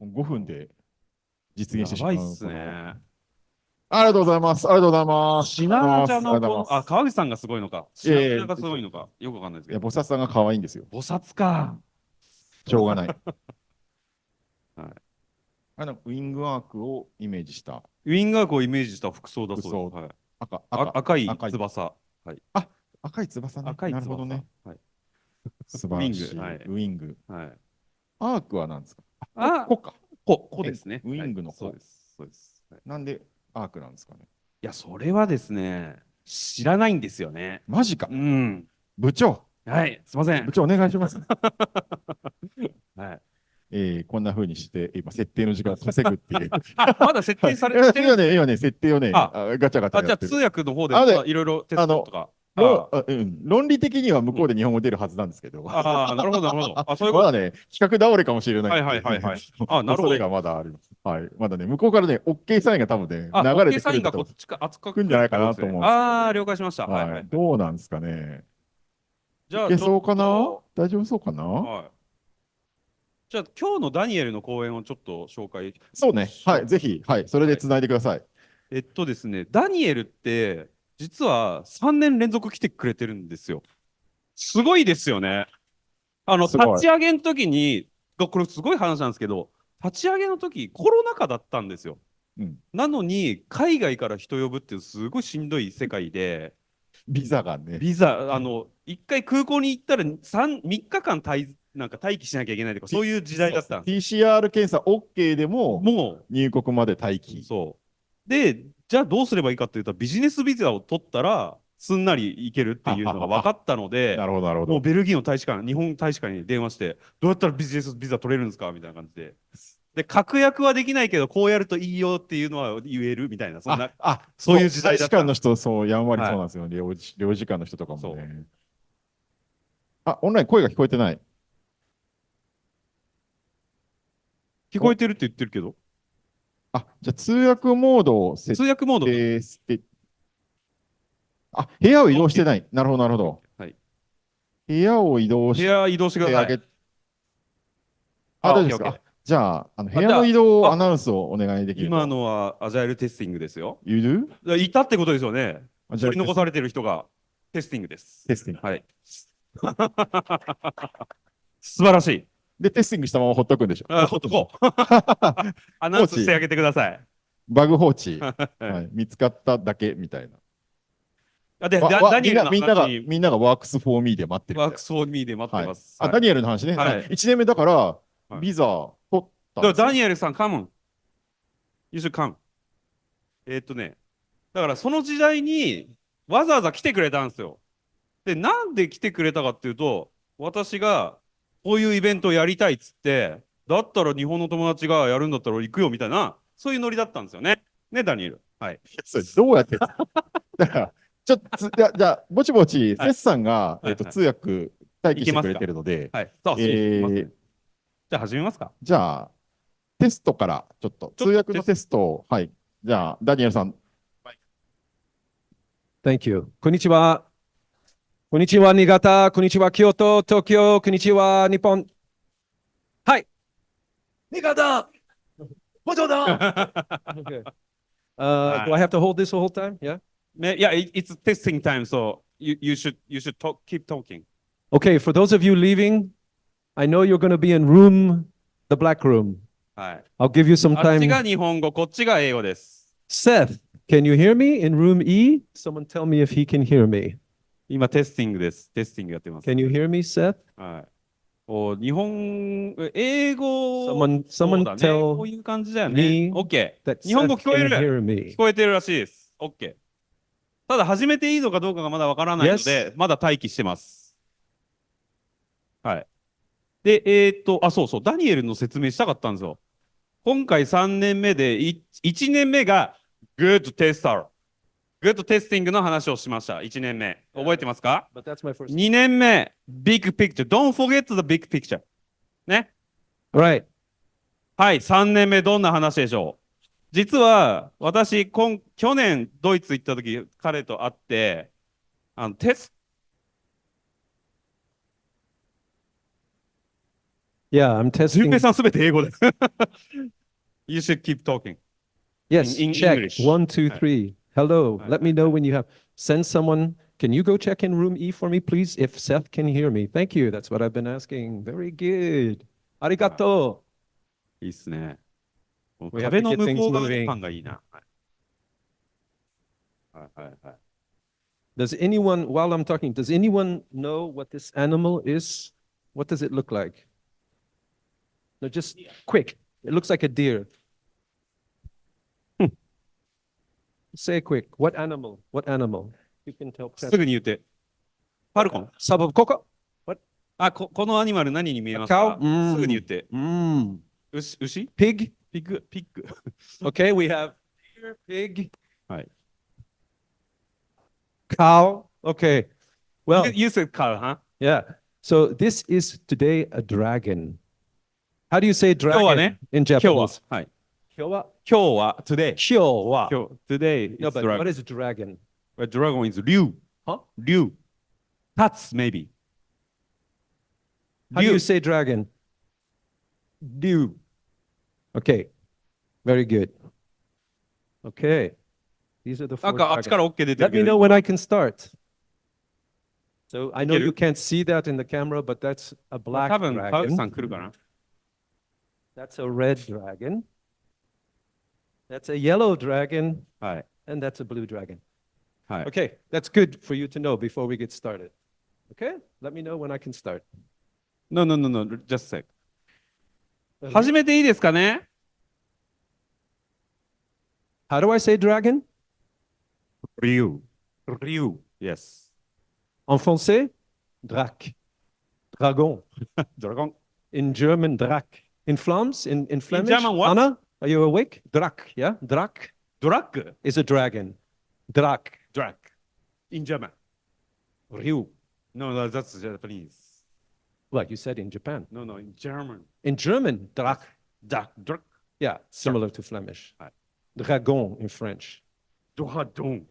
5分で実現してしまう。やばいっすね。ありがとうございます。ありがとうございます。シナージャありがとうございのます。川口さんがすごいのか、シナージャがすごいのか、よくわかんないですいや、けど。菩薩さんが可愛いんですよ。菩薩か。しょうがない。はい、ウィングアークをイメージしたウィンガークをイメージした服装だ服そうです。装。はい、赤赤いい。翼。はい、あ、赤い翼ね。赤い翼。なるほどね。はい、素ウィング。晴らしい。はい。ウィング。はい、アークは何ですか？あ、こか。こですね。ウィはい。ングのこ。そうです。そうです。はい、なんでアークなんですかね。いや、それはですね、知らないんですよね。マジか。うん。部長。はい、すいません。部長お願いします。はい。こんな風にして、今、設定の時間を稼ぐっていう。まだ設はい。定されてるんですね。今ね、設定をね、あ、ガチャガチャじゃあ通やってる。訳の方で、あのね、いろいろテスあの、トとか。もう、論理的には向うん。こうで日本語出るはずなんですけど、ああ、なるほど、なるほど。あ、そういうこと。まだね、企画倒れかもしれないはいんで、はいはいはい。あ、なるほど。恐れがまだあります。はい。まだね、向こうからね、OK サインが多分ね、あ、流れ OK サインてくるんだと思がこっちか、扱う。来るんじゃくるっないかなとてことですね。思うんですけど、ああ、了解しました。はいはい。はいはい。どうなんですかね。じゃあ、ちょっいけそうかな？と、大丈夫そうかな？はい。じゃあ、今日のダニエルの講演をちょっと紹介そうね。はい。しようか。ぜひ、はい。それはい。でつないでください。ですね、ダニエルって、実は3年連続来てくれてるんですよ。すごいですよね。すごい。立ち上げの時に、これすごい話なんですけど、立ち上げの時、コロナ禍だったんですよ。うん。なのに、海外から人呼ぶっていうすごいしんどい世界で、ビザがね。ビザ、一回空港に行ったら3日間なんか待機しなきゃいけないとか、そういう時代だったんですよ。PCR 検査 OK でもも入国まで待う、機。そう。で、じゃあどうすればいいかっていうと、ビジネスビザを取ったら、すんなり行けるってはいうのがははあ、分かったので、なるほど、なるほど。もうベルギーの大使館、日本大使館に電話して、どうやったらビジネスビザ取れるんですかみたいな感じで。で、確約はできないけど、こうやるといいよっていうのは言えるみたいな、そういうそう、時代大だったんです。使館の人、そう、やんわりはい。そうなんですよね。領事館の人とかもそう。ね。オンライン声が聞こえてない。聞こお、えてるって言ってるけど、じゃあ通訳モードを設通訳モードが。定して、部屋を移動して OK。ない。なるほど、なるほ OK。ど。はい。部屋を移動し部屋移動してください。てあげ、大あ、丈夫 OK、ですか？ OK。じゃあ、部じゃ屋の移動アあ、ナウンスをお願いできると。今のはアジャイルテスティングですよ。You do? いたってことですよね。じゃあ、取り残されてる人がテスティングです。テスティング。はい。素晴らしい。で、テスティングしたままほっとくんでしょ。ほっとこう。アナ放置、ウンスしてあげてください。バグ放置、はい。はい、見つかっただけみたいな。ダニエルの話にみんながワークスフォーミーで待ってるみたいワークスフォーミーで待っな。はい。てます。はい。ダニエルの話ね。はい。1年目だから、はい。ビザ取ったんですよ。ダニエルさん、カモン。You should come。だからその時代にわざわざ来てくれたんですよ。で、なんで来てくれたかっていうと、私がこういうイベントをやりたいっつって、だったら日本の友達がやるんだったら行くよみたいな、そういうノリだったんですよね。ね、ダニエル。はい。それどうやって、だから、ちょっと、じゃあ、ぼちぼち、はい。セスさんが、はい。はい。通訳待機してくれいけますか？てるので、はい。そう、いきますね。じゃあ始めますか。じゃあ、テストから、ちょっと、ちょっとテスト。通訳のテストを、はい。じゃあ、ダニエルさん。Thank you. こんにちは。こんにちは、新潟。こんにちは、京都、東京。こんにちは、日本。はい。新潟補助だ Okay. Do I have to hold this the whole time? Yeah? Yeah, it's testing time, so you should keep talking. Okay, for those of you leaving, I know you're going to be in the black room. はい。I'll give you some あっちが time. 日本語、こっちが英語です。Seth, can you hear me in room E? Someone tell me if he can hear me. 今テスティングです。テスティングやってます。Can you hear me, Seth? はい。英語、そうだ Someone ね。こ tell ういう感じだよね。me OK。 that 日本語 Seth 聞こえ can る。 hear 聞 me. こえてるらしいです。OK。ただ始めていいのかどうかがまだわからないの Yes? で、まだ待機してます。はい。で、そうそう、ダニエルの説明したかったんですよ。今回3年目で、1年目が Good Tester。Good Testing の話をしました。1年目。覚えてますか？ But that's my first. 2年目、Big Picture。Don't forget the big picture。ね。Right. はい、3年目どんな話でしょう？実は私去年ドイツ行った時彼と会ってテス Yeah, I'm 順 testing. 平さんすべて英語です。You should keep talking. Yes, in check. English. 1, 2, 3. Hello. Hi, Let me know when you have. Send someone. Can you go check in room E for me, please? If Seth can hear me. Thank you. That's what I've been asking. Very good. Arigato. いいっすね。この We have 壁 to の get 向 things こう側 moving. 感がいいな。はいはいはい。Does anyone, while I'm talking, does anyone know what this animal is? What does it look like? No, just quick. It looks like a deer. Say quick. What animal? What animal? You can tell. すぐに言って。ファルコン。 Sabakoko. あ、このアニマル何に見え A ますか cow? すぐに言って。 Mm. 牛 Pig. ピッグ Okay, we have deer, pig, はい。cow. Okay. Well, You said cow, huh? yeah. So this is today a dragon. How do you say 今日は dragon ね、 in 今日は Japanese?。はい。 Kyowa? 今日は、today。 Kyowa. 今日、today No, is but what dragon. is dragon? But dragon is 竜。 Huh? 竜。立つ、maybe. How do you 竜。 say dragon? Ryu. Okay. Very good. Okay. These are the なん four かあっちか dragons. ら OK 出てる Let け me ど。 know when I can start. So I know Get you it? can't see that in the camera, but that's a まあ black 多分、パウチさ dragon. ん来るかな。 That's a red dragon. That's a yellow dragon. はい。 And that's a blue dragon. はい。 Okay, that's good for you to know before we get started. Okay, let me know when I can start. No, just a sec. 始めていいですかね How do I say dragon? 竜。竜。Yes. En français, Drac. Dragon. ドラゴン。 In German, Drac. In Flams, in Flemish, German, what? Anna, are you awake? Drac, yeah? Drac ドラッグ is a dragon. Drac. ドラッグ。In German. Ryu. No, that's Japanese. What you said in Japan. No, in German. In German, Drac. Drac. Yeah, similar to Flemish. Right. Dragon in French. ドハドン。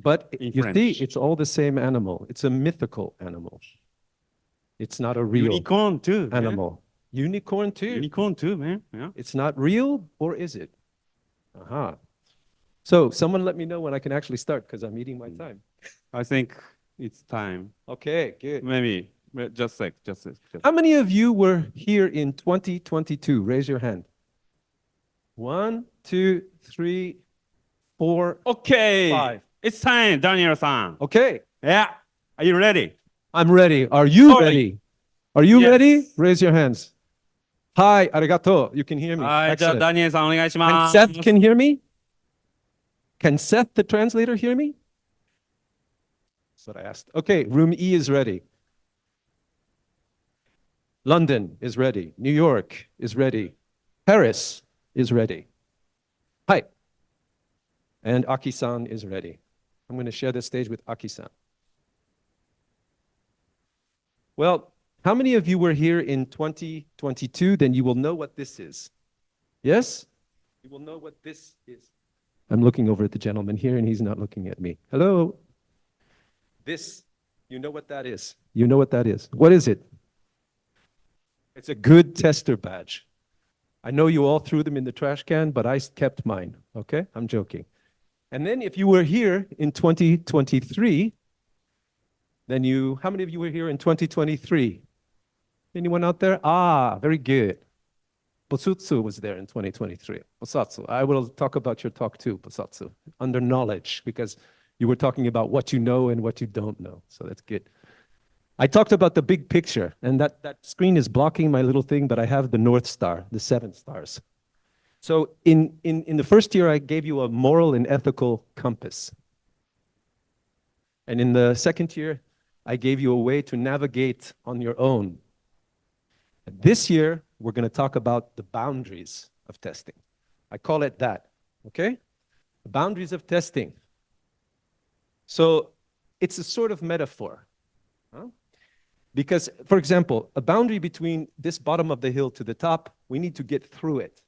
But In you see, French. it's all the same animal. It's a mythical animal. It's not a real Unicorn too. man. animal. Unicorn too. Unicorn too, man. Yeah. It's not real, or is it? Aha. So someone let me know when I can actually start because I'm eating my time. I think it's time. Okay, good. Maybe. Just a sec. How many of you were here in 2022? Raise your hand. 1, 2, 3, 4. Okay. Five. It's time, Daniel さん。 Okay, Yeah. Are you ready? I'm ready. Are you Sorry. ready? Are you Yes. ready? Raise your hands. Hi, arigato. You can hear me. はい、じゃあ Excellent. ダニエルさんお願いし And ます。 Seth can hear me? Can Seth, the translator, hear me? That's what I asked. Okay, room E is ready. London is ready. New York is ready. Paris is ready. Hi. And Aki-san is ready. I'm going to share the stage with Aki-san. Well, how many of you were here in 2022? Then you will know what this is. Yes? You will know what this is. I'm looking over at the gentleman here and he's not looking at me. Hello? This, you know what that is. You know what that is. What is it? It's a good tester badge. I know you all threw them in the trash can, but I kept mine. Okay? I'm joking. And then if you were here in 2023, then you, how many of you were here in 2023? Anyone out there? Ah, very good. Bosutsu was there in 2023. Bosatsu. I will talk about your talk too, Bosatsu, under knowledge, because you were talking about what you know and what you don't know. So that's good. I talked about the big picture, and that screen is blocking my little thing, but I have the North Star, the 7 stars. So in the first year, I gave you a moral and ethical compass. And in the second year, I gave you a way to navigate on your own. This year, we're going to talk about the boundaries of testing. I call it that, okay? The boundaries of testing. So it's a sort of metaphor. Huh? Because, for example, a boundary between this bottom of the hill to the top, we need to get through it.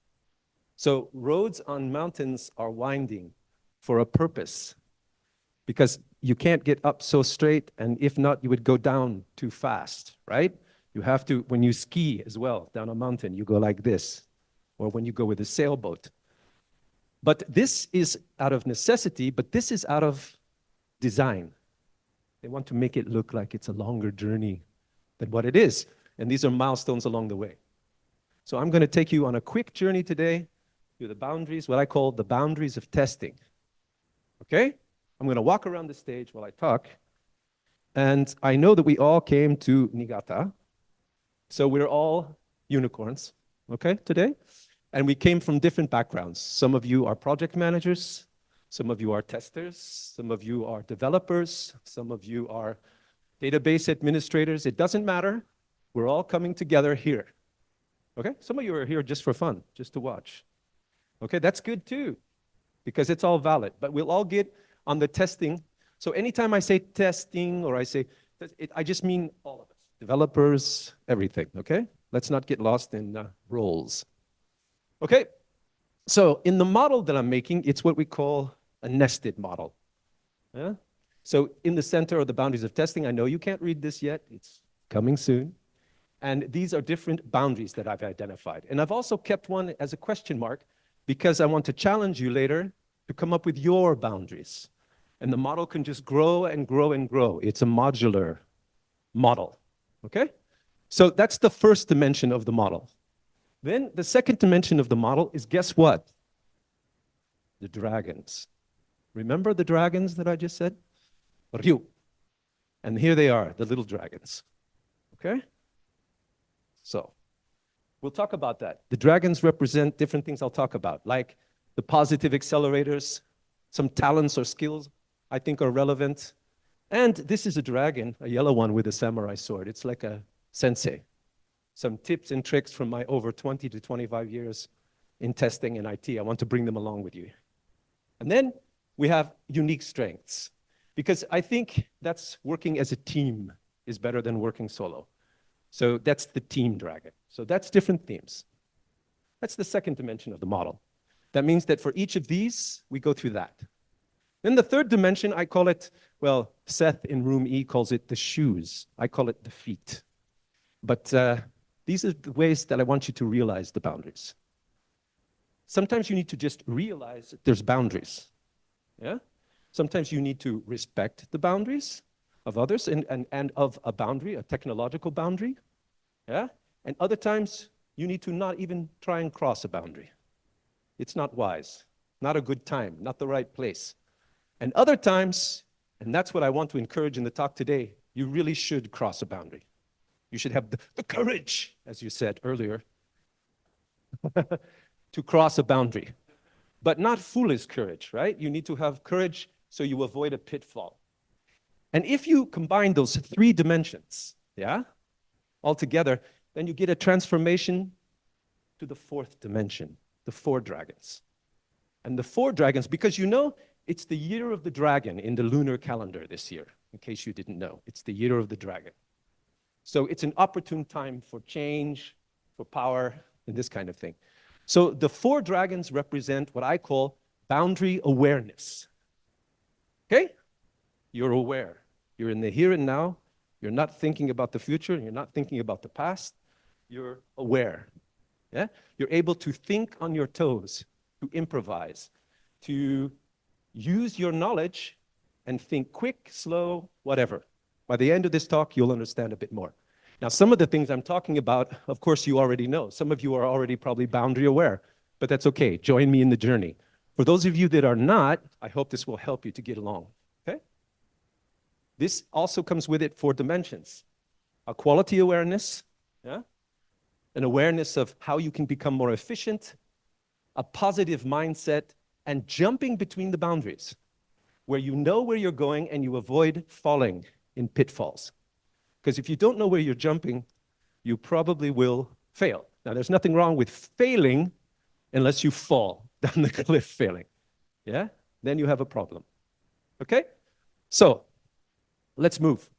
So roads on mountains are winding for a purpose, because you can't get up so straight, and if not, you would go down too fast, right? You have to, when you ski as well, down a mountain, you go like this, or when you go with a sailboat. But this is out of necessity, but this is out of design. They want to make it look like it's a longer journey than what it is. And these are milestones along the way. So I'm going to take you on a quick journey today through the boundaries, what I call the boundaries of testing. Okay? I'm going to walk around the stage while I talk. And I know that we all came to Niigata. So we're all unicorns, okay, today? And we came from different backgrounds. Some of you are project managers. Some of you are testers. Some of you are developers. Some of you are database administrators. It doesn't matter. We're all coming together here. Okay? Some of you are here just for fun, just to watch. Okay, that's good too, because it's all valid. But we'll all get on the testing. So anytime I say testing or I say, I just mean all of us. Developers, everything, okay? Let's not get lost in roles. Okay, so in the model that I'm making, it's what we call a nested model. Yeah? So in the center are the boundaries of testing. I know you can't read this yet. It's coming soon. And these are different boundaries that I've identified. And I've also kept one as a question mark because I want to challenge you later to come up with your boundaries. And the model can just grow and grow and grow. It's a modular model, okay? So that's the first dimension of the model. Then the second dimension of the model is, guess what? The dragons. Remember the dragons that I just said? Ryu. And here they are, the little dragons, okay? So we'll talk about that. The dragons represent different things I'll talk about, like the positive accelerators, some talents or skills I think are relevant. And this is a dragon, a yellow one with a samurai sword. It's like a sensei. Some tips and tricks from my over 20 to 25 years in testing and IT. I want to bring them along with you. And then we have unique strengths, because I think that's working as a team is better than working solo. So that's the team dragon. So that's different themes. That's the second dimension of the model. That means that for each of these, we go through that. Then the third dimension, I call it, well, Seth in room E calls it the shoes. I call it the feet. But these are the ways that I want you to realize the boundaries. Sometimes you need to just realize that there's boundaries. Yeah? Sometimes you need to respect the boundaries of others and of a boundary, a technological boundary. Yeah? And other times, you need to not even try and cross a boundary. It's not wise, not a good time, not the right place. And other times, and that's what I want to encourage in the talk today, you really should cross a boundary. You should have the courage, as you said earlier, to cross a boundary. But not foolish courage, right? You need to have courage so you avoid a pitfall. And if you combine those three dimensions, yeah, all together, then you get a transformation to the fourth dimension, the four dragons. And the four dragons, because you know, it's the year of the dragon in the lunar calendar this year, in case you didn't know. It's the year of the dragon. So it's an opportune time for change, for power, and this kind of thing. So the four dragons represent what I call boundary awareness. Okay? You're aware. You're in the here and now. You're not thinking about the future. You're not thinking about the past. You're aware. Yeah? You're able to think on your toes, to improvise, to use your knowledge and think quick, slow, whatever. By the end of this talk, you'll understand a bit more. Now, some of the things I'm talking about, of course, you already know. Some of you are already probably boundary aware, but that's okay. Join me in the journey. For those of you that are not, I hope this will help you to get along, okay? This also comes with it four dimensions. A quality awareness, yeah? An awareness of how you can become more efficient, a positive mindset, and jumping between the boundaries, where you know where you're going and you avoid falling in pitfalls. Because if you don't know where you're jumping, you probably will fail. Now, there's nothing wrong with failing unless you fall down the cliff failing. Yeah? Then you have a problem. Okay? So, let's move.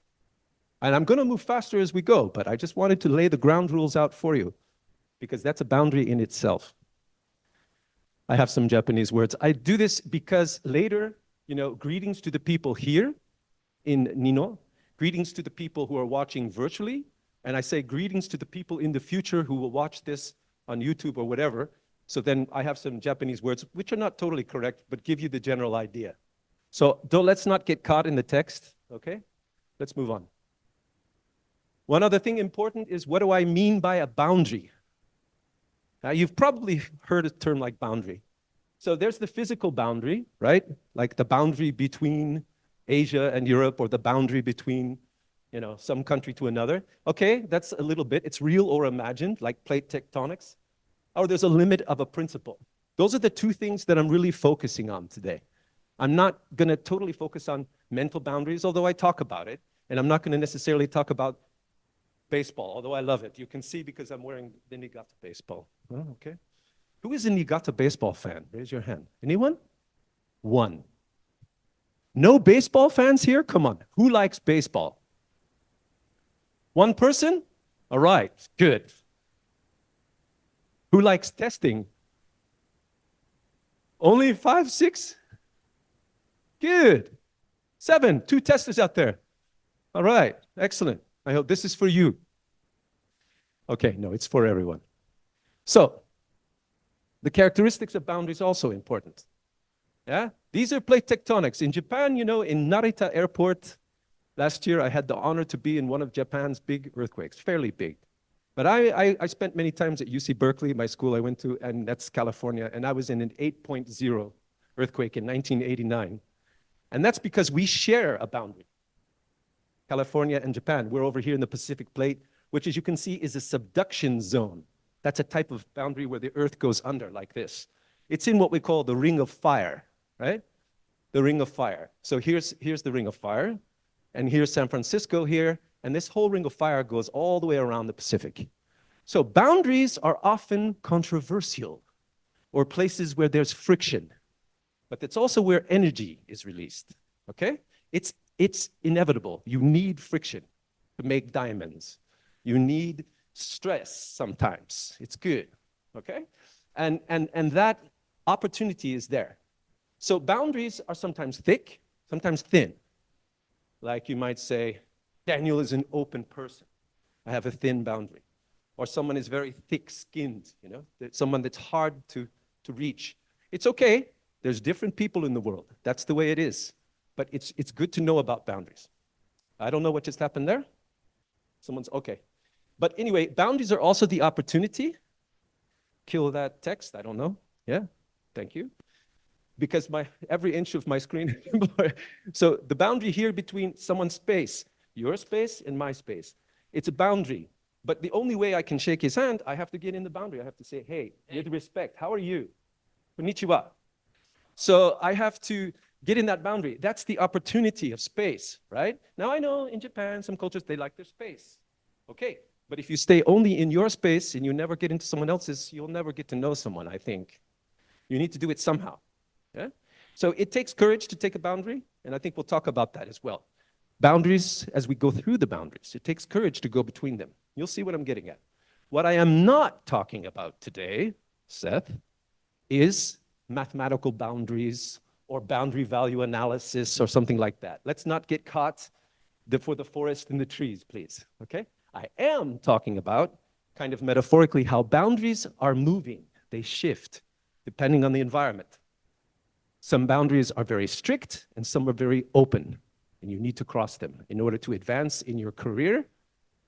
And I'm going to move faster as we go, but I just wanted to lay the ground rules out for you, because that's a boundary in itself. I have some Japanese words. I do this because later, greetings to the people here in Nino, greetings to the people who are watching virtually, and I say greetings to the people in the future who will watch this on YouTube or whatever. So then I have some Japanese words, which are not totally correct, but give you the general idea. So let's not get caught in the text, okay? Let's move on. One other thing important is, what do I mean by a boundary? Now, you've probably heard a term like boundary. So there's the physical boundary, right? Like the boundary between Asia and Europe, or the boundary between, some country to another. Okay, that's a little bit. It's real or imagined, like plate tectonics. Or there's a limit of a principle. Those are the two things that I'm really focusing on today. I'm not going to totally focus on mental boundaries, although I talk about it. And I'm not going to necessarily talk about baseball, although I love it. You can see because I'm wearing the Niigata baseball. Oh, okay. Who is a Niigata baseball fan? Raise your hand. Anyone? One. No baseball fans here? Come on. Who likes baseball? One person? All right, good. Who likes testing? Only 5, 6? Good. 7, 2 testers out there. All right, excellent. I hope this is for you. Okay, no, it's for everyone. So, the characteristics of boundaries are also important. Yeah, these are plate tectonics. In Japan, in Narita Airport, last year I had the honor to be in one of Japan's big earthquakes, fairly big. But I spent many times at UC Berkeley, my school I went to, and that's California, and I was in an 8.0 earthquake in 1989. And that's because we share a boundary. California and Japan, we're over here in the Pacific Plate, which, as you can see, is a subduction zone. That's a type of boundary where the Earth goes under like this. It's in what we call the Ring of Fire, right? The Ring of Fire. So here's the Ring of Fire, and here's San Francisco here, and this whole Ring of Fire goes all the way around the Pacific. So boundaries are often controversial, or places where there's friction, but it's also where energy is released, okay? It's inevitable. You need friction to make diamonds. You need stress sometimes. It's good, okay? And that opportunity is there. So boundaries are sometimes thick, sometimes thin. Like you might say, Daniel is an open person. I have a thin boundary. Or someone is very thick-skinned, someone that's hard to reach. It's okay. There's different people in the world. That's the way it is. But it's good to know about boundaries. I don't know what just happened there. Someone's okay. But anyway, boundaries are also the opportunity. Kill that text, I don't know. Yeah, thank you. Because every inch of my screen. So the boundary here between someone's space, your space and my space, it's a boundary. But the only way I can shake his hand, I have to get in the boundary. I have to say, hey, with respect, how are you? Konnichiwa. So I have to get in that boundary. That's the opportunity of space, right? Now I know in Japan, some cultures, they like their space. Okay, but if you stay only in your space and you never get into someone else's, you'll never get to know someone, I think. You need to do it somehow. Yeah? So it takes courage to take a boundary, and I think we'll talk about that as well. Boundaries, as we go through the boundaries, it takes courage to go between them. You'll see what I'm getting at. What I am not talking about today, Seth, is mathematical boundaries or boundary value analysis or something like that. Let's not get caught for the forest and the trees, please, okay? I am talking about, kind of metaphorically, how boundaries are moving. They shift depending on the environment. Some boundaries are very strict and some are very open, and you need to cross them in order to advance in your career,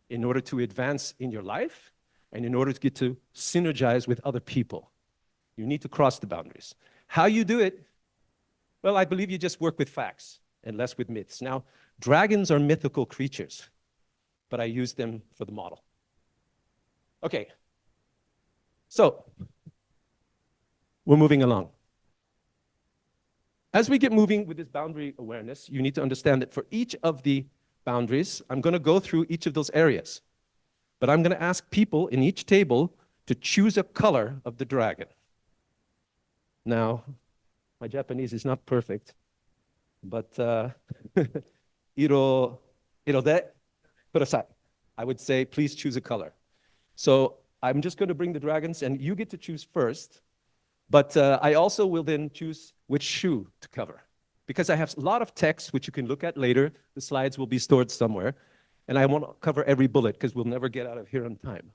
in order to advance in your life, and in order to get to synergize with other people. You need to cross the boundaries. How you do it? Well, I believe you just work with facts and less with myths. Now, dragons are mythical creatures, but I use them for the model. Okay, so we're moving along. As we get moving with this boundary awareness, you need to understand that for each of the boundaries, I'm going to go through each of those areas. But I'm going to ask people in each table to choose a color of the dragon. Now, my Japanese is not perfect, but iro de kudasai. I would say, please choose a color. So I'm just going to bring the dragons, and you get to choose first. But I also will then choose which shoe to cover, because I have a lot of text which you can look at later. The slides will be stored somewhere. and I won't cover every bullet because we'll never get out of here on time.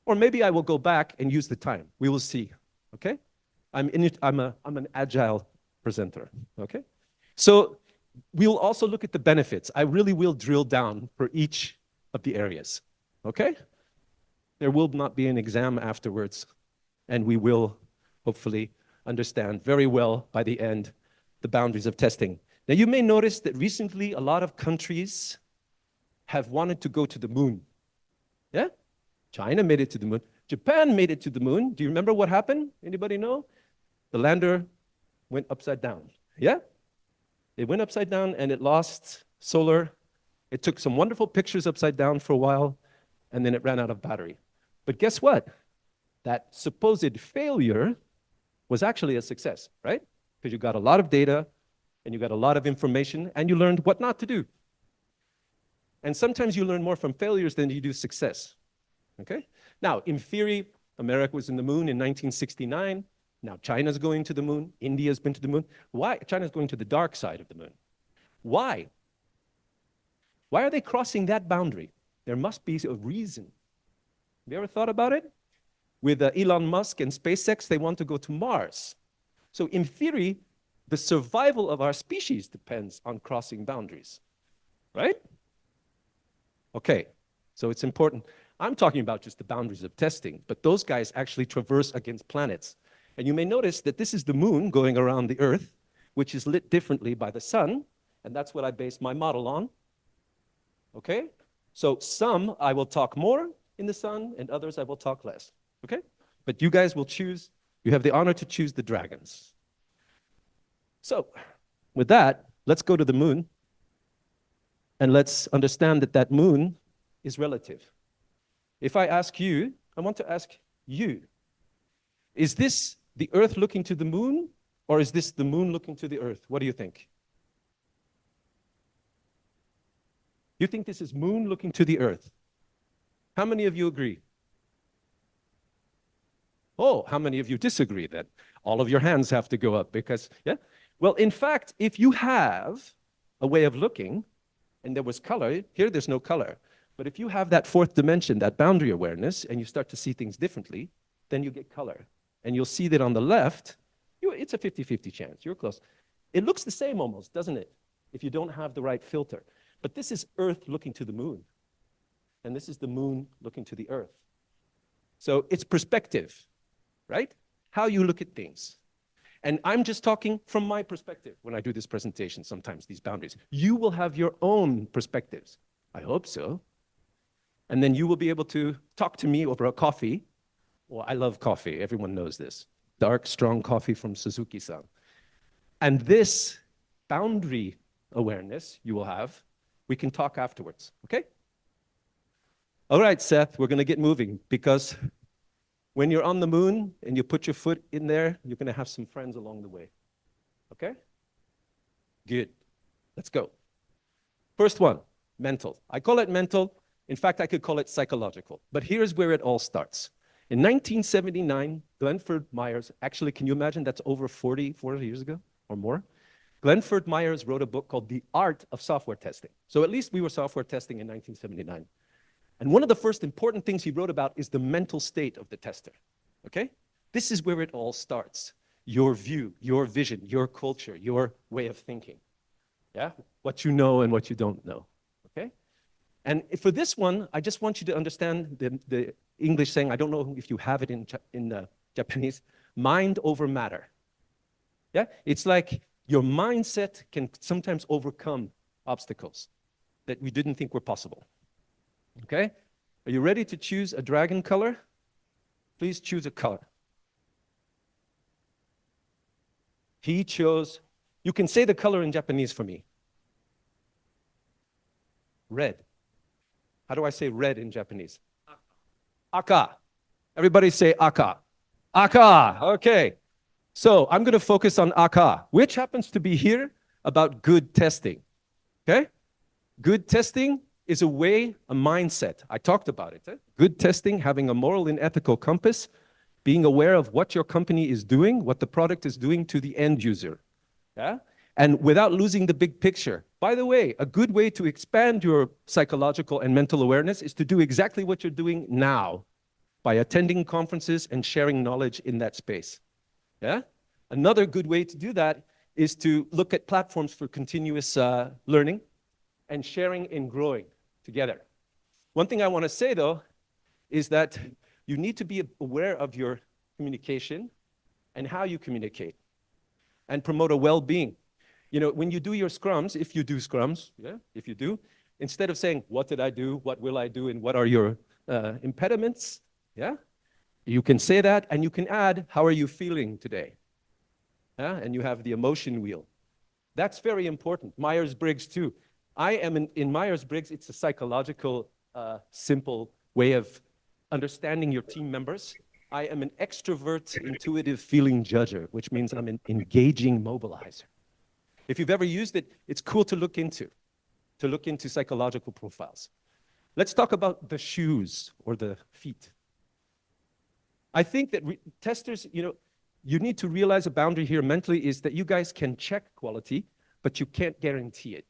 Or maybe I will go back and use the time. We will see, okay? I'm an agile presenter, okay? So we'll also look at the benefits. I really will drill down for each of the areas, okay? There will not be an exam afterwards, and we will hopefully understand very well by the end the boundaries of testing. Now you may notice that recently a lot of countries have wanted to go to the moon. Yeah? China made it to the moon. Japan made it to the moon. Do you remember what happened? Anybody know? The lander went upside down. Yeah? It went upside down and it lost solar. It took some wonderful pictures upside down for a while, and then it ran out of battery. But guess what? That supposed failure was actually a success, right? Because you got a lot of data, and you got a lot of information, and you learned what not to do. And sometimes you learn more from failures than you do success, okay? Now, in theory, America was in the moon in 1969. Now China's going to the moon. India's been to the moon. Why? China's going to the dark side of the moon. Why? Why are they crossing that boundary? There must be a reason. Have you ever thought about it? With Elon Musk and SpaceX, they want to go to Mars. So in theory, the survival of our species depends on crossing boundaries, right? Okay, so it's important. I'm talking about just the boundaries of testing, but those guys actually traverse against planets. And you may notice that this is the moon going around the Earth, which is lit differently by the sun, and that's what I base my model on. Okay? So some I will talk more in the sun, and others I will talk less. Okay? But you guys will choose, you have the honor to choose the dragons. So, with that, let's go to the moon, and let's understand that that moon is relative. If I ask you, I want to ask you, is this the Earth looking to the moon, or is this the moon looking to the Earth? What do you think? You think this is moon looking to the Earth? How many of you agree? Oh, how many of you disagree then? All of your hands have to go up because, yeah? Well, in fact, if you have a way of looking, and there was color, here there's no color, but if you have that fourth dimension, that boundary awareness, and you start to see things differently, then you get color. And you'll see that on the left, it's a 50-50 chance, you're close. It looks the same almost, doesn't it? If you don't have the right filter. But this is Earth looking to the moon. And this is the moon looking to the Earth. So it's perspective, right? How you look at things. And I'm just talking from my perspective when I do this presentation, sometimes these boundaries. You will have your own perspectives. I hope so. And then you will be able to talk to me over a coffee. Well, I love coffee. Everyone knows this. Dark, strong coffee from Suzuki-san. And this boundary awareness you will have, we can talk afterwards, okay? All right, Seth, we're going to get moving because when you're on the moon and you put your foot in there, you're going to have some friends along the way, okay? Good. Let's go. First one, mental. I call it mental. In fact, I could call it psychological. But here's where it all starts. In 1979, Glenford Myers, actually, can you imagine that's over 40 years ago or more? Glenford Myers wrote a book called The Art of Software Testing. So at least we were software testing in 1979. And one of the first important things he wrote about is the mental state of the tester, okay? This is where it all starts. Your view, your vision, your culture, your way of thinking, yeah? What you know and what you don't know, okay? And for this one, I just want you to understand the English saying, I don't know if you have it in Japanese, mind over matter, yeah? It's like your mindset can sometimes overcome obstacles that we didn't think were possible. Okay? Are you ready to choose a dragon color? Please choose a color. He chose, you can say the color in Japanese for me. Red. How do I say red in Japanese? Aka. Everybody say aka. Aka. Okay. So I'm going to focus on aka, which happens to be here about good testing. Okay? Good testing is a way, a mindset. I talked about it. Good testing, having a moral and ethical compass, being aware of what your company is doing, what the product is doing to the end user. Yeah? And without losing the big picture, By the way, a good way to expand your psychological and mental awareness is to do exactly what you're doing now by attending conferences and sharing knowledge in that space. Yeah? Another good way to do that is to look at platforms for continuous learning and sharing and growing together. One thing I want to say, though, is that you need to be aware of your communication and how you communicate and promote a well-being. You know, when you do your scrums, if you do scrums, yeah, if you do, instead of saying, what did I do, what will I do, and what are your impediments, yeah, you can say that, and you can add, how are you feeling today? Yeah? And you have the emotion wheel. That's very important. Myers-Briggs, too. I am in Myers-Briggs, it's a psychological, simple way of understanding your team members. I am an extrovert, intuitive feeling judger, which means I'm an engaging mobilizer. If you've ever used it, it's cool to look into psychological profiles. Let's talk about the shoes or the feet. I think that testers, you need to realize a boundary here mentally is that you guys can check quality, but you can't guarantee it.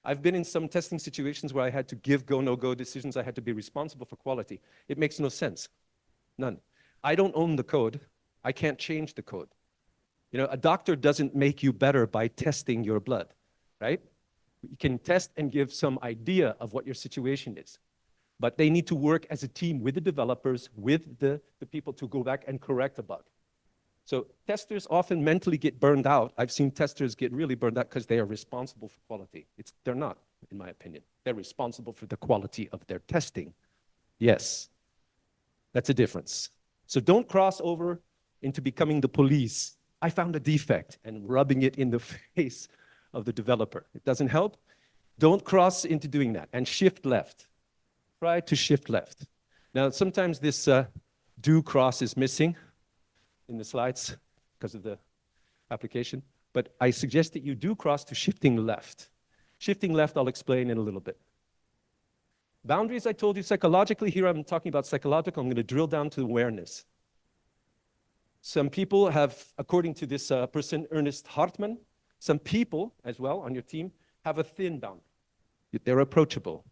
I've been in some testing situations where I had to give go, no-go decisions. I had to be responsible for quality. It makes no sense. None. I don't own the code. I can't change the code. A doctor doesn't make you better by testing your blood, right? You can test and give some idea of what your situation is. But they need to work as a team with the developers, with the people to go back and correct a bug. So testers often mentally get burned out. I've seen testers get really burned out because they are responsible for quality. They're not, in my opinion. They're responsible for the quality of their testing. Yes, that's a difference. So don't cross over into becoming the police. I found a defect and rubbing it in the face of the developer. It doesn't help. Don't cross into doing that and shift left. Try to shift left. Now, sometimes this do cross is missing in the slides because of the application, but I suggest that you do cross to shifting left. Shifting left, I'll explain in a little bit. Boundaries, I told you psychologically. Here I'm talking about psychological. I'm going to drill down to awareness. Some people have, according to this person, Ernest Hartmann, some people as well on your team have a thin boundary. They're approachable.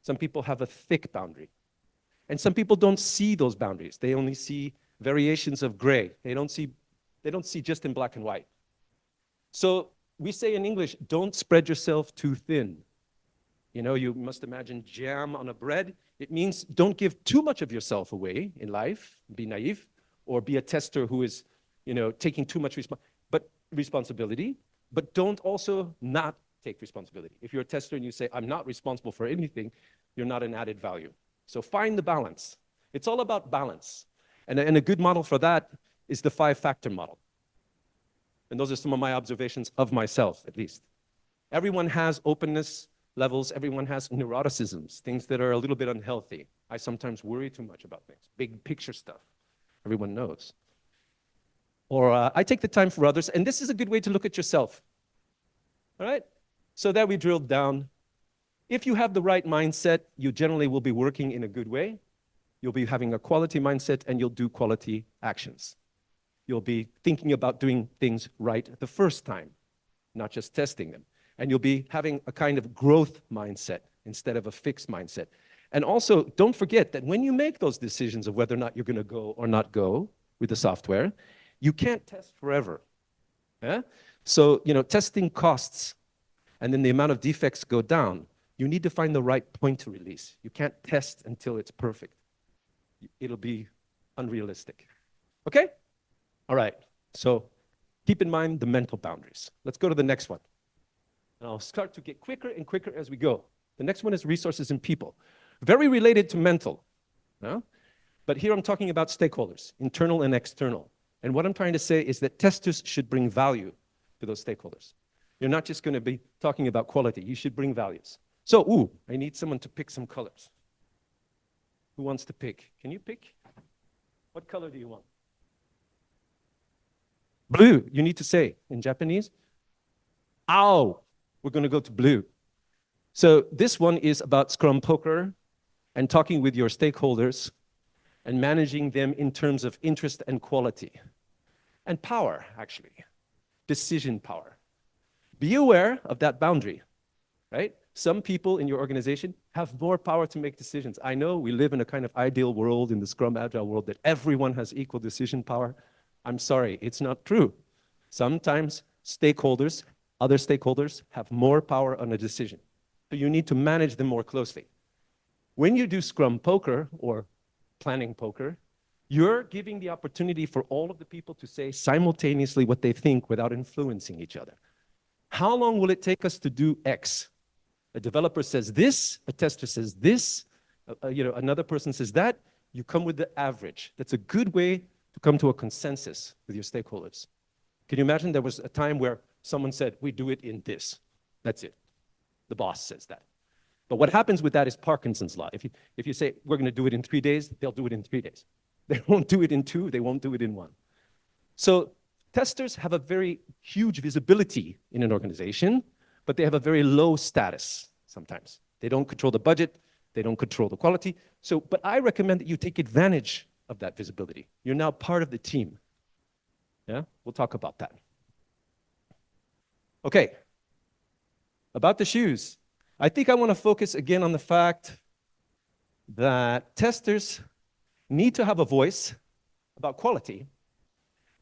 Some people have a thick boundary. And some people don't see those boundaries. They only see variations of gray. They don't see just in black and white. So we say in English, don't spread yourself too thin. You must imagine jam on a bread. It means don't give too much of yourself away in life, be naive, or be a tester who is, taking too much responsibility, but don't also not take responsibility. If you're a tester and you say, I'm not responsible for anything, you're not an added value. So find the balance. It's all about balance. And a good model for that is the 5-factor model. And those are some of my observations of myself, at least. Everyone has openness levels. Everyone has neuroticisms, things that are a little bit unhealthy. I sometimes worry too much about things, big picture stuff. Everyone knows. Or I take the time for others, and this is a good way to look at yourself. All right? So there we drilled down. If you have the right mindset, you generally will be working in a good way. You'll be having a quality mindset, and you'll do quality actions. You'll be thinking about doing things right the first time, not just testing them. And you'll be having a kind of growth mindset instead of a fixed mindset. And also, don't forget that when you make those decisions of whether or not you're going to go or not go with the software, you can't test forever. Yeah? So, testing costs, and then the amount of defects go down. You need to find the right point to release. You can't test until it's perfect. It'll be unrealistic. Okay? All right. So keep in mind the mental boundaries. Let's go to the next one. And I'll start to get quicker and quicker as we go. The next one is resources and people. Very related to mental. No? But here I'm talking about stakeholders, internal and external. And what I'm trying to say is that testers should bring value to those stakeholders. You're not just going to be talking about quality. You should bring values. So, I need someone to pick some colors. Who wants to pick? Can you pick? What color do you want? Blue, you need to say in Japanese. Ao, we're going to go to blue. So this one is about Scrum Poker and talking with your stakeholders and managing them in terms of interest and quality. And power, actually. Decision power. be aware of that boundary, right? Some people in your organization have more power to make decisions. I know we live in a kind of ideal world, in the Scrum Agile world, that everyone has equal decision power. I'm sorry, it's not true. Sometimes stakeholders, other stakeholders, have more power on a decision. So you need to manage them more closely. When you do Scrum poker or planning poker, you're giving the opportunity for all of the people to say simultaneously what they think without influencing each other. How long will it take us to do X? A developer says this, a tester says this, another person says that. You come with the average. That's a good way to come to a consensus with your stakeholders. Can you imagine there was a time where someone said, we do it in this. That's it. The boss says that. But what happens with that is Parkinson's law. If you say, we're going to do it in 3 days, they'll do it in 3 days. They won't do it in 2, they won't do it in 1. So testers have a very huge visibility in an organization, but they have a very low status sometimes. They don't control the budget, they don't control the quality. But I recommend that you take advantage of that visibility. You're now part of the team. Yeah, we'll talk about that. Okay, about the shoes. I think I want to focus again on the fact that testers need to have a voice about quality,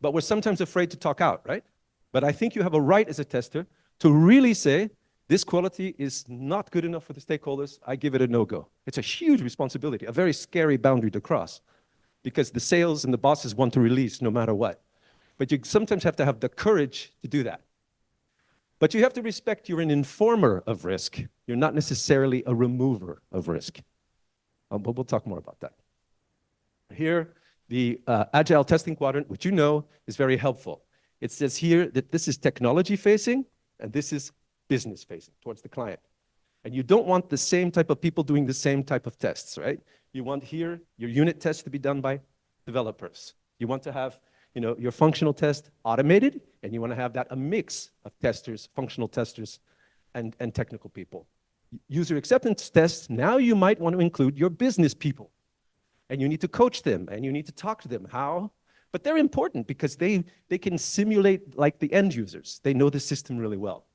but we're sometimes afraid to talk out, right? But I think you have a right as a tester to really say, this quality is not good enough for the stakeholders, I give it a no-go. It's a huge responsibility, a very scary boundary to cross, because the sales and the bosses want to release no matter what. But you sometimes have to have the courage to do that. But you have to respect you're an informer of risk. You're not necessarily a remover of risk. But we'll talk more about that. Here, the Agile Testing Quadrant, which you know is very helpful. It says here that this is technology-facing, and this is business-facing, towards the client. And you don't want the same type of people doing the same type of tests, right? You want here your unit tests to be done by developers. You want to have your functional test automated, and you want to have that a mix of testers, functional testers, and technical people. User acceptance tests, now you might want to include your business people. And you need to coach them, and you need to talk to them. How? But they're important because they can simulate like the end users. They know the system really well.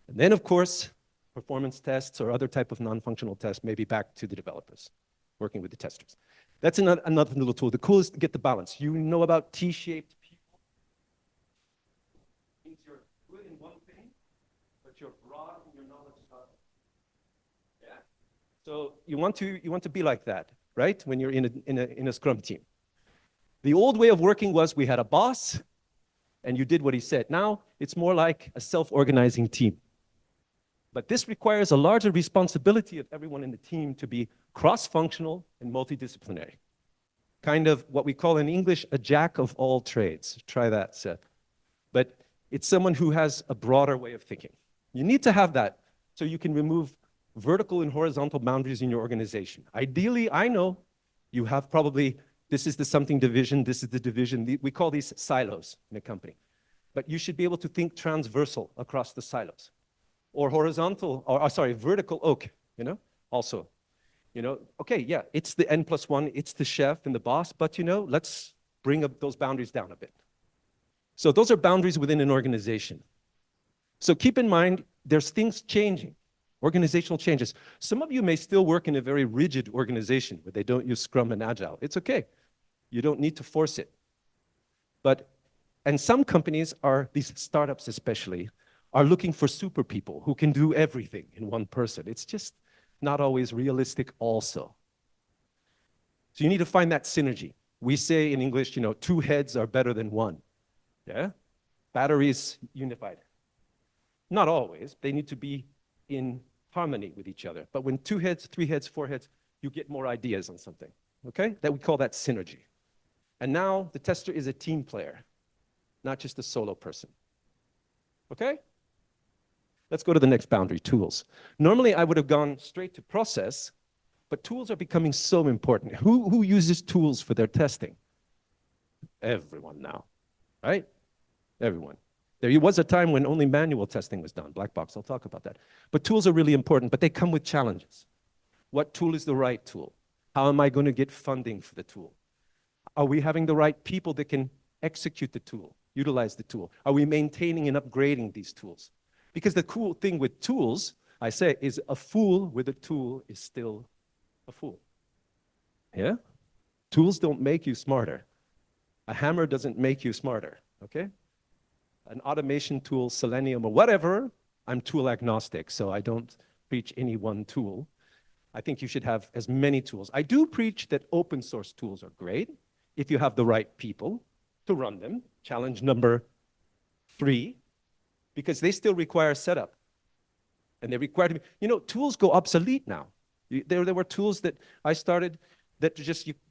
And then, of course, performance tests or other type of non-functional tests may be back to the developers, working with the testers. That's another little tool. The cool is to get the balance. You know about T-shaped people. It means you're good in one thing, but you're broad in your knowledge of others. Yeah? So you want to be like that, right? When you're in a Scrum team. The old way of working was we had a boss, and you did what he said. Now, it's more like a self-organizing team. But this requires a larger responsibility of everyone in the team to be cross-functional and multidisciplinary. Kind of what we call in English a jack of all trades. Try that, Seth. But it's someone who has a broader way of thinking. You need to have that so you can remove vertical and horizontal boundaries in your organization. Ideally, I know you have probably, this is the something division, this is the division. We call these silos in a company. But you should be able to think transversal across the silos. Or horizontal, vertical oak, also. Okay, yeah, it's the N+1, it's the chef and the boss, but let's bring up those boundaries down a bit. So those are boundaries within an organization. So keep in mind, there's things changing, organizational changes. Some of you may still work in a very rigid organization where they don't use Scrum and Agile. It's okay. You don't need to force it. And some companies these startups especially, are looking for super people who can do everything in one person. It's just not always realistic also. So you need to find that synergy. We say in English, 2 heads are better than 1. Yeah? Batteries unified. Not always. They need to be in harmony with each other. But when 2 heads, 3 heads, 4 heads, you get more ideas on something. Okay? We call that synergy. And now the tester is a team player, not just a solo person. Okay? Let's go to the next boundary, tools. Normally, I would have gone straight to process, but tools are becoming so important. Who uses tools for their testing? Everyone now, right? Everyone. There was a time when only manual testing was done, black box, I'll talk about that. But tools are really important, but they come with challenges. What tool is the right tool? How am I going to get funding for the tool? Are we having the right people that can execute the tool, utilize the tool? Are we maintaining and upgrading these tools? Because the cool thing with tools, I say, is a fool with a tool is still a fool. Yeah? Tools don't make you smarter. A hammer doesn't make you smarter, okay? An automation tool, Selenium or whatever, I'm tool agnostic, so I don't preach any one tool. I think you should have as many tools. I do preach that open source tools are great if you have the right people to run them. Challenge number 3, because they still require setup. And they require to be, you know, tools go obsolete now. There were tools that I started that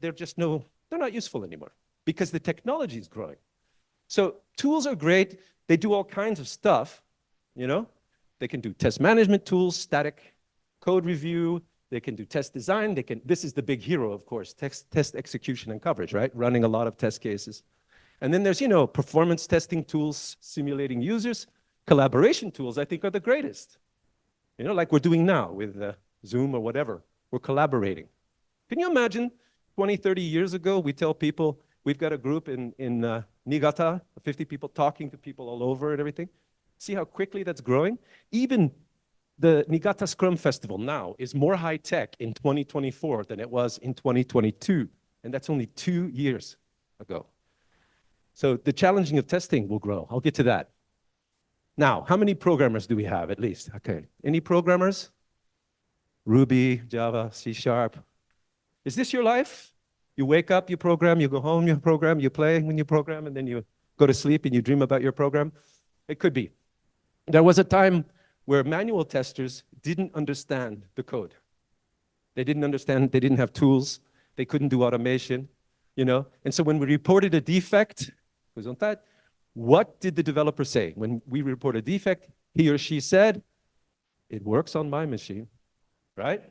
they're not useful anymore because the technology is growing. So tools are great. They do all kinds of stuff, you know. They can do test management tools, static code review. They can do test design. This is the big hero, of course, test execution and coverage, right? Running a lot of test cases. And then there's, you know, performance testing tools, simulating users. Collaboration tools, I think, are the greatest. You know, like we're doing now with Zoom or whatever. We're collaborating. Can you imagine 20, 30 years ago, we tell people, we've got a group in Niigata, 50 people talking to people all over and everything. See how quickly that's growing? Even the Niigata Scrum Festival now is more high-tech in 2024 than it was in 2022. And that's only 2 years ago. So the challenging of testing will grow. I'll get to that. Now, how many programmers do we have at least? Okay, any programmers? Ruby, Java, C#. Is this your life? You wake up, you program, you go home, you program, you play when you program, and then you go to sleep and you dream about your program? It could be. There was a time where manual testers didn't understand the code. They didn't understand, they didn't have tools, they couldn't do automation, you know? And so when we reported a defect, what did the developer say? When we report a defect, he or she said, it works on my machine, right?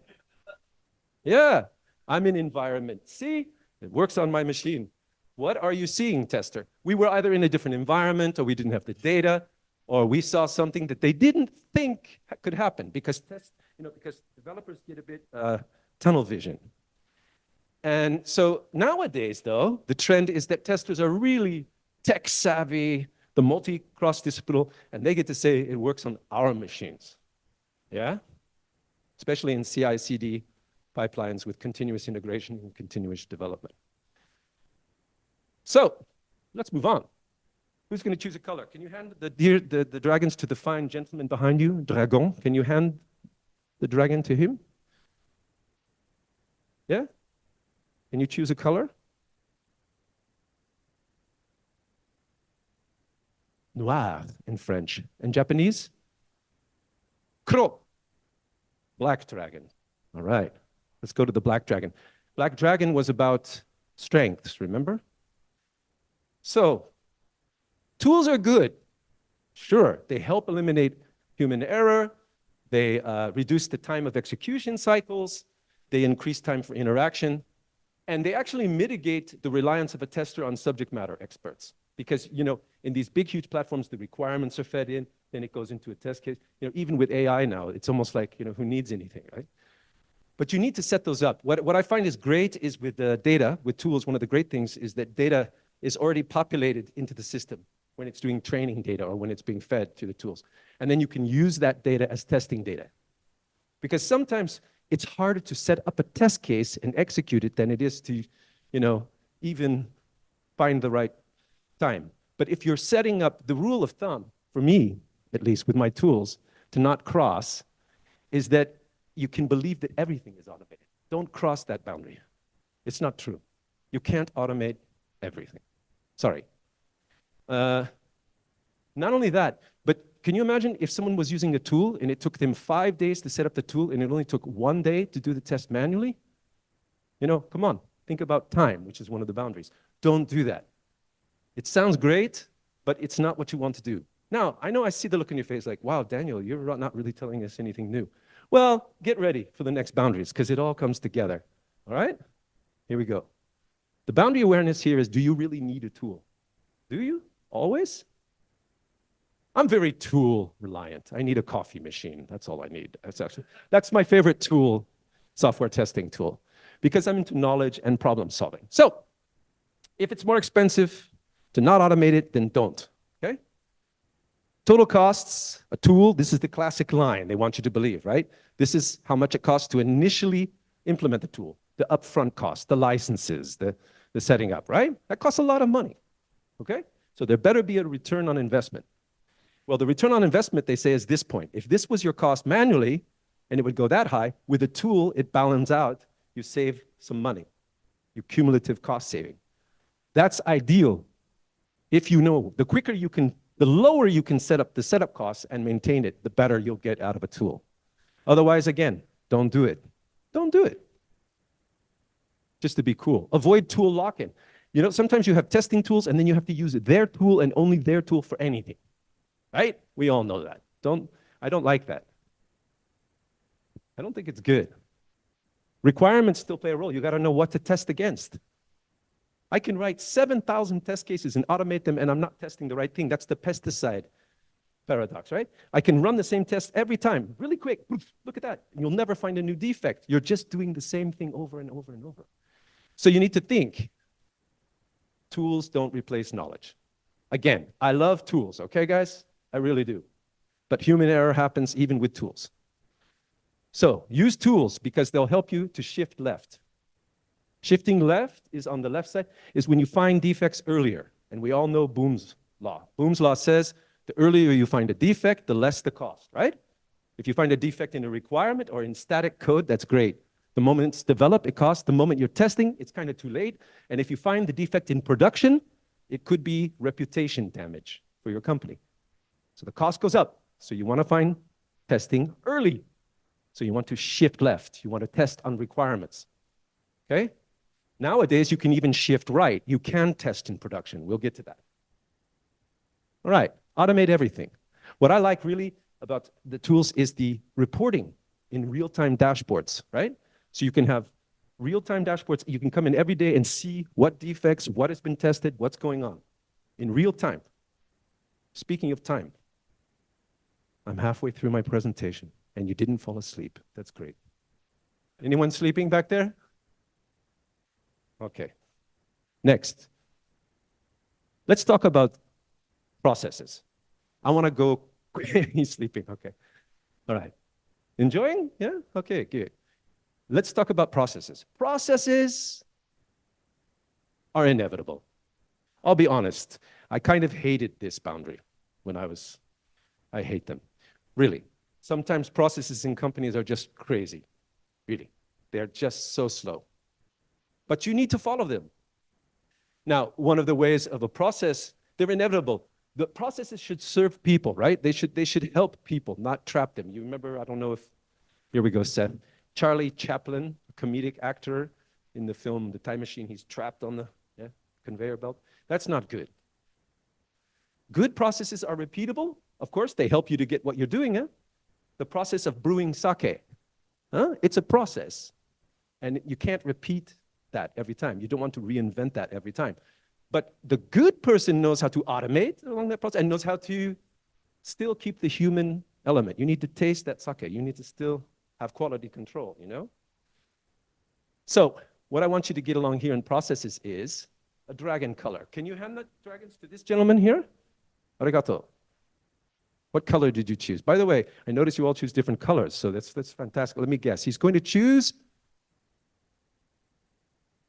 Yeah, I'm in environment C, it works on my machine. What are you seeing, tester? We were either in a different environment, or we didn't have the data, or we saw something that they didn't think could happen, because because developers get a bit tunnel vision. And so nowadays, though, the trend is that testers are really tech savvy, the multi-cross-disciplinary, and they get to say it works on our machines. Yeah? Especially in CI/CD pipelines with continuous integration and continuous development. So let's move on. Who's going to choose a color? Can you hand the dragons to the fine gentleman behind you, Dragon? Can you hand the dragon to him? Yeah? Can you choose a color? Noir in French. And Japanese? Kuro. Black dragon. All right. Let's go to the black dragon. Black dragon was about strengths, remember? So, tools are good. Sure, they help eliminate human error. They reduce the time of execution cycles. They increase time for interaction. And they actually mitigate the reliance of a tester on subject matter experts. Because, you know, in these big, huge platforms, the requirements are fed in, then it goes into a test case. You know, even with AI now, it's almost like, you know, who needs anything, right? But you need to set those up. What I find is great is with the data, with tools, one of the great things is that data is already populated into the system when it's doing training data or when it's being fed to the tools. And then you can use that data as testing data. Because sometimes it's harder to set up a test case and execute it than it is to, you know, even find the right time. But if you're setting up the rule of thumb, for me, at least with my tools, to not cross, is that you can believe that everything is automated. Don't cross that boundary. It's not true. You can't automate everything. Sorry. Not only that, but can you imagine if someone was using a tool and it took them 5 days to set up the tool and it only took 1 day to do the test manually? You know, come on, think about time, which is one of the boundaries. Don't do that. It sounds great, but it's not what you want to do. Now, I know I see the look on your face like, wow, Daniel, you're not really telling us anything new. Well, get ready for the next boundaries because it all comes together. All right? Here we go. The boundary awareness here is, do you really need a tool? Do you? Always? I'm very tool reliant. I need a coffee machine. That's all I need. That's my favorite tool, software testing tool, because I'm into knowledge and problem solving. So if it's more expensive to not automate it, then don't. Okay? Total costs, a tool, this is the classic line they want you to believe, right? This is how much it costs to initially implement the tool, the upfront cost, the licenses, the setting up, right? That costs a lot of money, okay? So there better be a return on investment. Well, the return on investment, they say, is this point. If this was your cost manually, and it would go that high, with a tool, it balances out, you save some money, your cumulative cost saving. That's ideal if you know. The quicker you can, the lower you can set up the setup costs and maintain it, the better you'll get out of a tool. Otherwise, again, don't do it. Don't do it. Just to be cool. Avoid tool lock-in. You know, sometimes you have testing tools and then you have to use their tool and only their tool for anything, right? We all know that. I don't like that. I don't think it's good. Requirements still play a role. You got to know what to test against. I can write 7,000 test cases and automate them, and I'm not testing the right thing. That's the pesticide paradox, right? I can run the same test every time, really quick. Look at that. You'll never find a new defect. You're just doing the same thing over and over and over. So you need to think. Tools don't replace knowledge. Again, I love tools, okay, guys? I really do. But human error happens even with tools. So use tools because they'll help you to shift left. Shifting left is on the left side, is when you find defects earlier. And we all know Boom's law. Boom's law says the earlier you find a defect, the less the cost, right? If you find a defect in a requirement or in static code, that's great. The moment it's developed, it costs. The moment you're testing, it's kind of too late. And if you find the defect in production, it could be reputation damage for your company. So the cost goes up. So you want to find testing early. So you want to shift left. You want to test on requirements, okay? Nowadays, you can even shift right. You can test in production. We'll get to that. All right, automate everything. What I like really about the tools is the reporting in real-time dashboards, right? So you can have real-time dashboards. You can come in every day and see what defects, what has been tested, what's going on in real time. Speaking of time, I'm halfway through my presentation and you didn't fall asleep. That's great. Anyone sleeping back there? Okay. Next. Let's talk about processes. I want to go. He's sleeping. Okay. All right. Enjoying? Yeah? Okay, good. Let's talk about processes. Processes are inevitable. I'll be honest. I kind of hated this boundary when I hate them. Really. Sometimes processes in companies are just crazy. Really. They're just so slow. But you need to follow them. Now, one of the ways of a process, they're inevitable. The processes should serve people, right? They should help people, not trap them. You remember, I don't know if, here we go, Seth. Charlie Chaplin, a comedic actor in the film The Time Machine, he's trapped on the conveyor belt. That's not good. Good processes are repeatable. Of course, they help you to get what you're doing. Huh? The process of brewing sake, it's a process. And you can't repeat that every time. You don't want to reinvent that every time. But the good person knows how to automate along that process and knows how to still keep the human element. You need to taste that sake. You need to still have quality control, you know? So what I want you to get along here in processes is a dragon color. Can you hand the dragons to this gentleman here? Arigato. What color did you choose? By the way, I noticed you all choose different colors, so that's fantastic. Let me guess. He's going to choose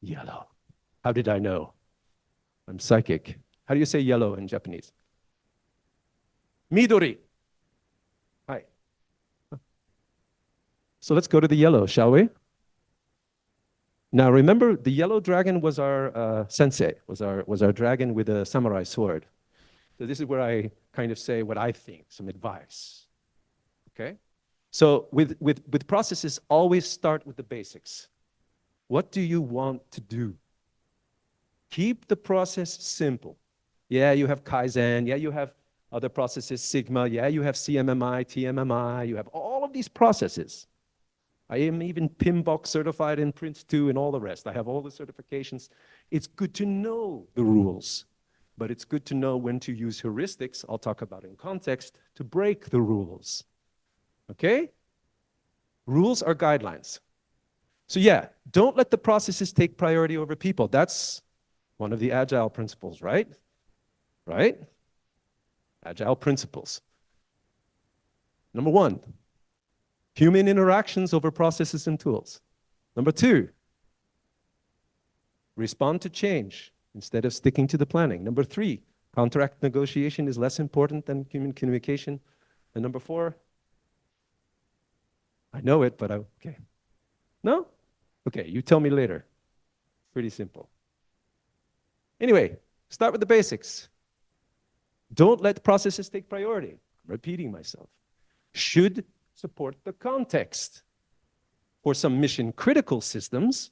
yellow. How did I know? I'm psychic. How do you say yellow in Japanese? Midori. Hi. So let's go to the yellow, shall we? Now remember, the yellow dragon was our sensei, was our dragon with a samurai sword. So this is where I kind of say what I think, some advice. Okay? So with processes, always start with the basics. What do you want to do? Keep the process simple. Yeah, you have Kaizen. Yeah, you have other processes, Sigma. Yeah, you have CMMI, TMMI. You have all of these processes. I am even PMBOK certified in Prince2 and all the rest. I have all the certifications. It's good to know the rules, but it's good to know when to use heuristics, I'll talk about in context, to break the rules. Okay? Rules are guidelines. So yeah, don't let the processes take priority over people. That's one of the agile principles, right? Right? Agile principles. Number one, human interactions over processes and tools. Number two, respond to change instead of sticking to the planning. Number three, contract negotiation is less important than human communication. And number four, I know it, but okay. No? Okay, you tell me later. Pretty simple. Anyway, start with the basics. Don't let processes take priority. I'm repeating myself. Should support the context. For some mission critical systems,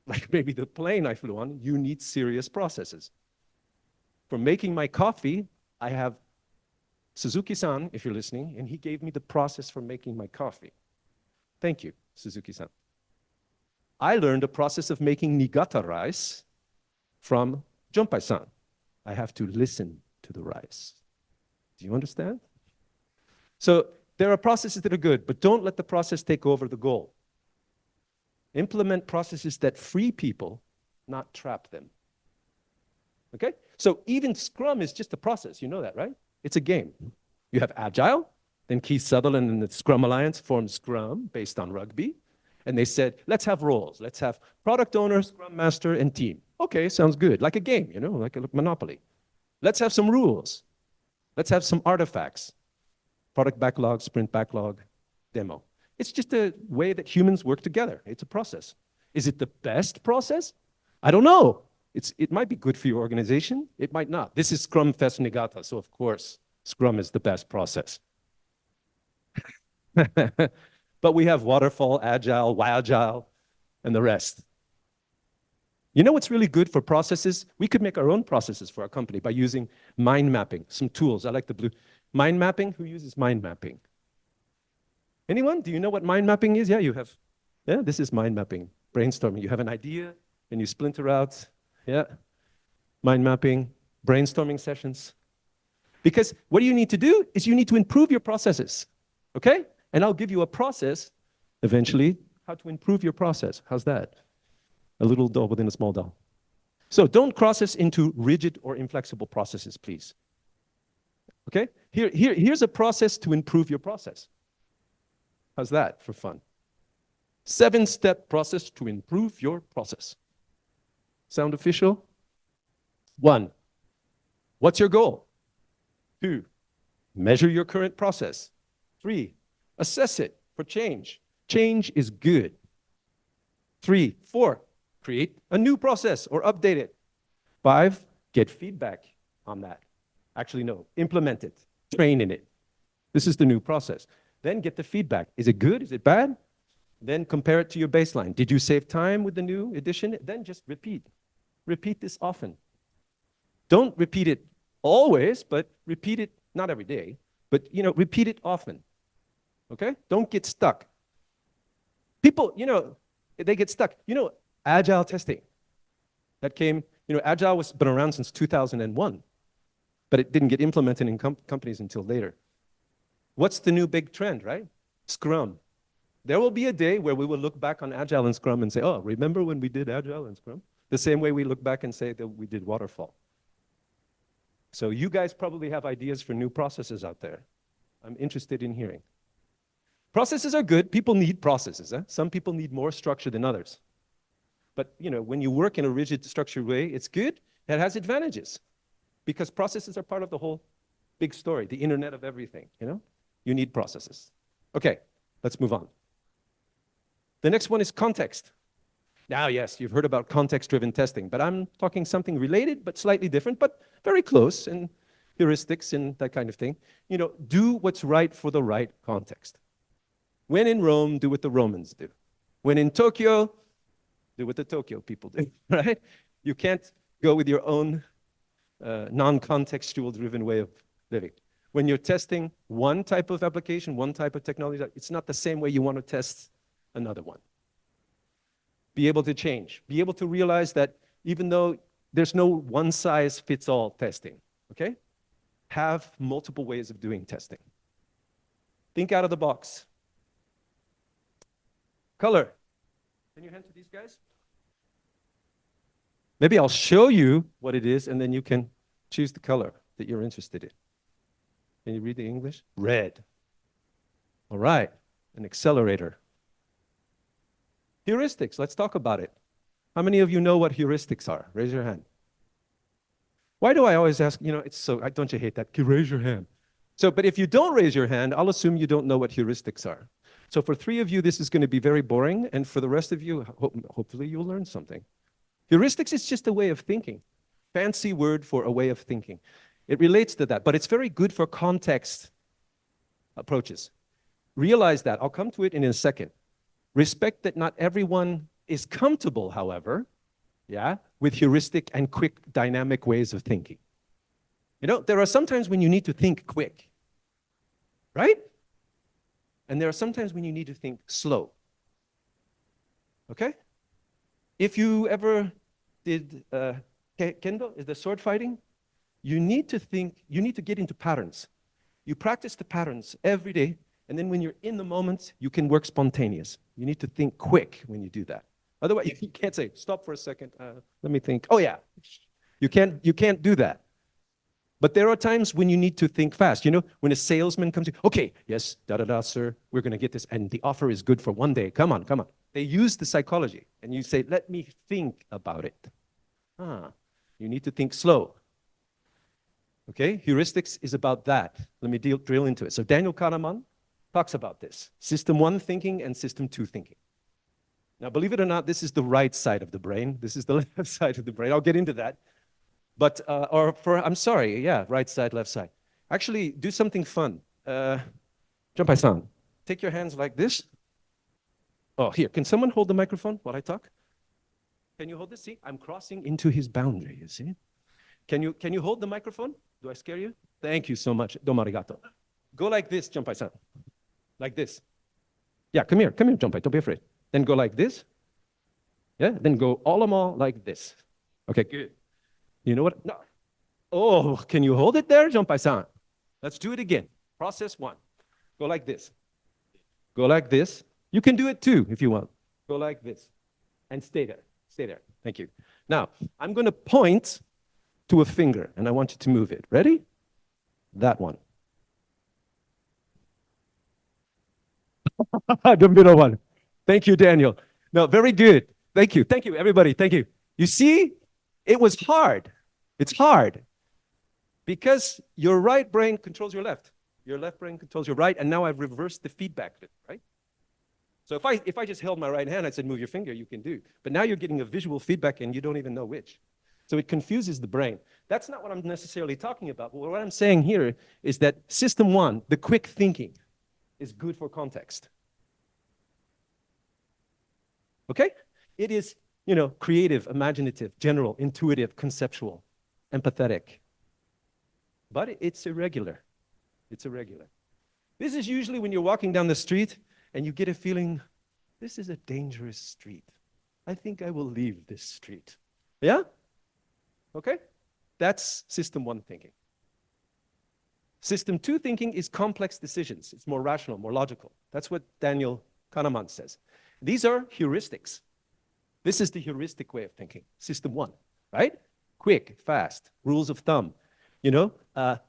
like maybe the plane I flew on, you need serious processes. For making my coffee, I have Suzuki-san, if you're listening, and he gave me the process for making my coffee. Thank you, Suzuki-san. I learned a process of making Niigata rice from Junpai-san. I have to listen to the rice. Do you understand? So there are processes that are good, but don't let the process take over the goal. Implement processes that free people, not trap them. Okay? So even Scrum is just a process. You know that, right? It's a game. You have Agile, then Keith Sutherland and the Scrum Alliance formed Scrum based on rugby. And they said, let's have roles. Let's have product owner, Scrum Master, and team. Okay, sounds good. Like a game, you know, like a Monopoly. Let's have some rules. Let's have some artifacts. Product backlog, sprint backlog, demo. It's just a way that humans work together. It's a process. Is it the best process? I don't know. It might be good for your organization. It might not. This is ScrumFest Niigata, so of course, Scrum is the best process. But we have waterfall, agile, Agile, and the rest. You know what's really good for processes? We could make our own processes for our company by using mind mapping, some tools. I like the blue. Mind mapping, who uses mind mapping? Anyone? Do you know what mind mapping is? Yeah, you have. Yeah, this is mind mapping, brainstorming. You have an idea and you splinter out. Yeah, mind mapping, brainstorming sessions. Because what you need to do is you need to improve your processes, okay? And I'll give you a process, eventually, how to improve your process. How's that? A little doll within a small doll. So don't cross us into rigid or inflexible processes, please. Okay? Here's a process to improve your process. How's that for fun? 7-step process to improve your process. Sound official? 1, what's your goal? 2, measure your current process. 3, assess it for change. Change is good. 3, 4, create a new process or update it. 5, get feedback on that. Actually, no, implement it, train in it. This is the new process. Then get the feedback. Is it good? Is it bad? Then compare it to your baseline. Did you save time with the new edition? Then just repeat. Repeat this often. Don't repeat it always, but repeat it, not every day, but repeat it often. Okay? Don't get stuck. People, they get stuck. Agile testing. That came, Agile was been around since 2001, but it didn't get implemented in companies until later. What's the new big trend, right? Scrum. There will be a day where we will look back on Agile and Scrum and say, oh, remember when we did Agile and Scrum? The same way we look back and say that we did Waterfall. So you guys probably have ideas for new processes out there. I'm interested in hearing. Processes are good. People need processes. Some people need more structure than others. But when you work in a rigid, structured way, it's good. It has advantages because processes are part of the whole big story, the internet of everything. You need processes. Okay, let's move on. The next one is context. Now, yes, you've heard about context-driven testing, but I'm talking something related, but slightly different, but very close, and heuristics and that kind of thing. Do what's right for the right context. When in Rome, do what the Romans do. When in Tokyo, do what the Tokyo people do, right? You can't go with your own non-contextual-driven way of living. When you're testing one type of application, one type of technology, it's not the same way you want to test another one. Be able to change. Be able to realize that even though there's no one-size-fits-all testing, okay? Have multiple ways of doing testing. Think out of the box. Color. Can you hand to these guys? Maybe I'll show you what it is, and then you can choose the color that you're interested in. Can you read the English? Red. All right, an accelerator. Heuristics, let's talk about it. How many of you know what heuristics are? Raise your hand. Why do I always ask, it's so, don't you hate that? Raise your hand. So, but if you don't raise your hand, I'll assume you don't know what heuristics are. So for 3 of you, this is going to be very boring. And for the rest of you, hopefully you'll learn something. Heuristics is just a way of thinking. Fancy word for a way of thinking. It relates to that, but it's very good for context approaches. Realize that. I'll come to it in a second. Respect that not everyone is comfortable, however, with heuristic and quick dynamic ways of thinking. There are some times when you need to think quick, right? And there are some times when you need to think slow. Okay? If you ever did kendo, is the sword fighting? You need to get into patterns. You practice the patterns every day, and then when you're in the moment, you can work spontaneous. You need to think quick when you do that. Otherwise, you can't say, stop for a second, let me think. Oh yeah, you can't do that. But there are times when you need to think fast. When a salesman comes in, okay, yes, sir, we're gonna get this, and the offer is good for 1 day, come on. They use the psychology, and you say, let me think about it. You need to think slow. Okay, heuristics is about that. Let me drill into it. So Daniel Kahneman talks about this. System 1 thinking and system 2 thinking. Now, believe it or not, this is the right side of the brain. This is the left side of the brain. I'll get into that. But, I'm sorry, right side, left side. Actually, do something fun. Junpai-san, take your hands like this. Oh, here, can someone hold the microphone while I talk? Can you hold this? See, I'm crossing into his boundary, you see? Can you hold the microphone? Do I scare you? Thank you so much. Domo arigato. Go like this, Junpai-san. Like this. Yeah, come here, Junpai, don't be afraid. Then go like this. Yeah, then go all like this. Okay, good. You know what? No. Oh, can you hold it there, Junpai-san? Let's do it again. Process 1. Go like this. Go like this. You can do it too if you want. Go like this. And stay there. Stay there. Thank you. Now, I'm going to point to a finger, and I want you to move it. Ready? That one. The middle one. Thank you, Daniel. No, very good. Thank you. Thank you, everybody. Thank you. You see, it was hard. It's hard because your right brain controls your left. Your left brain controls your right, and now I've reversed the feedback loop, right? So if I just held my right hand, I said, move your finger, you can do. But now you're getting a visual feedback, and you don't even know which. So it confuses the brain. That's not what I'm necessarily talking about. But what I'm saying here is that system 1, the quick thinking, is good for context. Okay? It is, creative, imaginative, general, intuitive, conceptual, empathetic. But it's irregular. It's irregular. This is usually when you're walking down the street and you get a feeling, this is a dangerous street. I think I will leave this street. Yeah? Okay? That's system 1 thinking. System 2 thinking is complex decisions. It's more rational, more logical. That's what Daniel Kahneman says. These are heuristics. This is the heuristic way of thinking. System 1, right? Quick, fast, rules of thumb,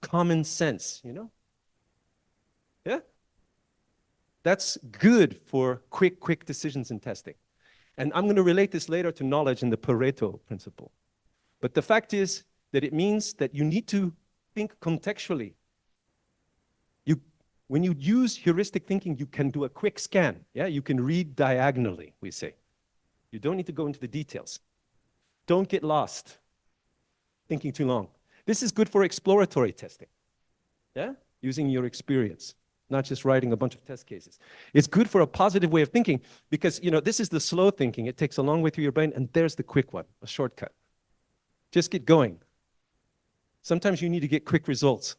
common sense, Yeah? That's good for quick decisions in testing. And I'm going to relate this later to knowledge in the Pareto principle. But the fact is that it means that you need to think contextually. When you use heuristic thinking, you can do a quick scan. Yeah, you can read diagonally, we say. You don't need to go into the details. Don't get lost thinking too long. This is good for exploratory testing. Yeah, using your experience, not just writing a bunch of test cases. It's good for a positive way of thinking because, this is the slow thinking. It takes a long way through your brain, and there's the quick one, a shortcut. Just get going. Sometimes you need to get quick results.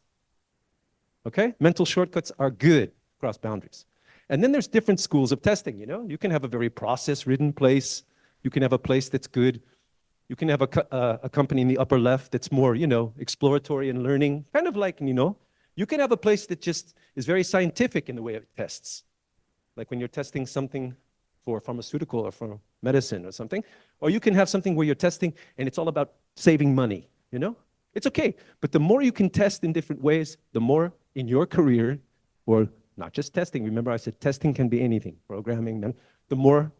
Okay? Mental shortcuts are good across boundaries. And then there's different schools of testing, You can have a very process-ridden place. You can have a place that's good. You can have a company in the upper left that's more, exploratory and learning, kind of like, You can have a place that just is very scientific in the way it tests. Like when you're testing something for pharmaceutical or for medicine or something. Or you can have something where you're testing and it's all about saving money, It's okay. But the more you can test in different ways, the more in your career or not just testing. Remember, I said testing can be anything, programming. The more,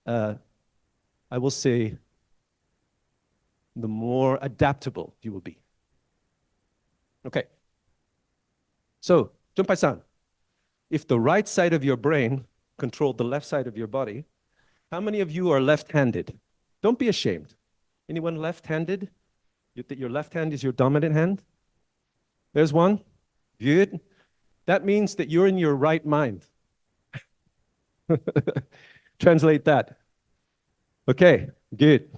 I will say, the more adaptable you will be. Okay. So, Junpai-san, if the right side of your brain controlled the left side of your body, how many of you are left-handed? Don't be ashamed. Anyone left-handed? Your left hand is your dominant hand? There's one. Good. That means that you're in your right mind. Translate that. Okay, good.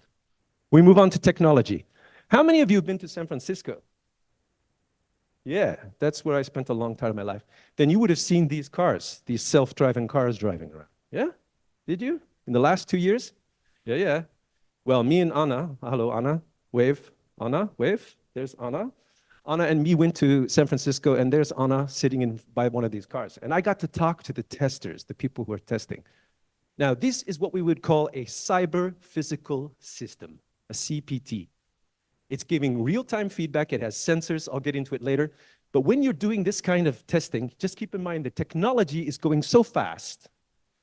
We move on to technology. How many of you have been to San Francisco? Yeah, that's where I spent a long time of my life. Then you would have seen these cars, these self-driving cars driving around. Yeah? Did you? In the last 2 years? Yeah. Well, me and Anna, hello Anna, wave. Anna, wave. There's Anna. Anna and me went to San Francisco, and there's Anna sitting by one of these cars. And I got to talk to the testers, the people who are testing. Now, this is what we would call a cyber physical system, a CPT. It's giving real-time feedback. It has sensors. I'll get into it later. But when you're doing this kind of testing, just keep in mind the technology is going so fast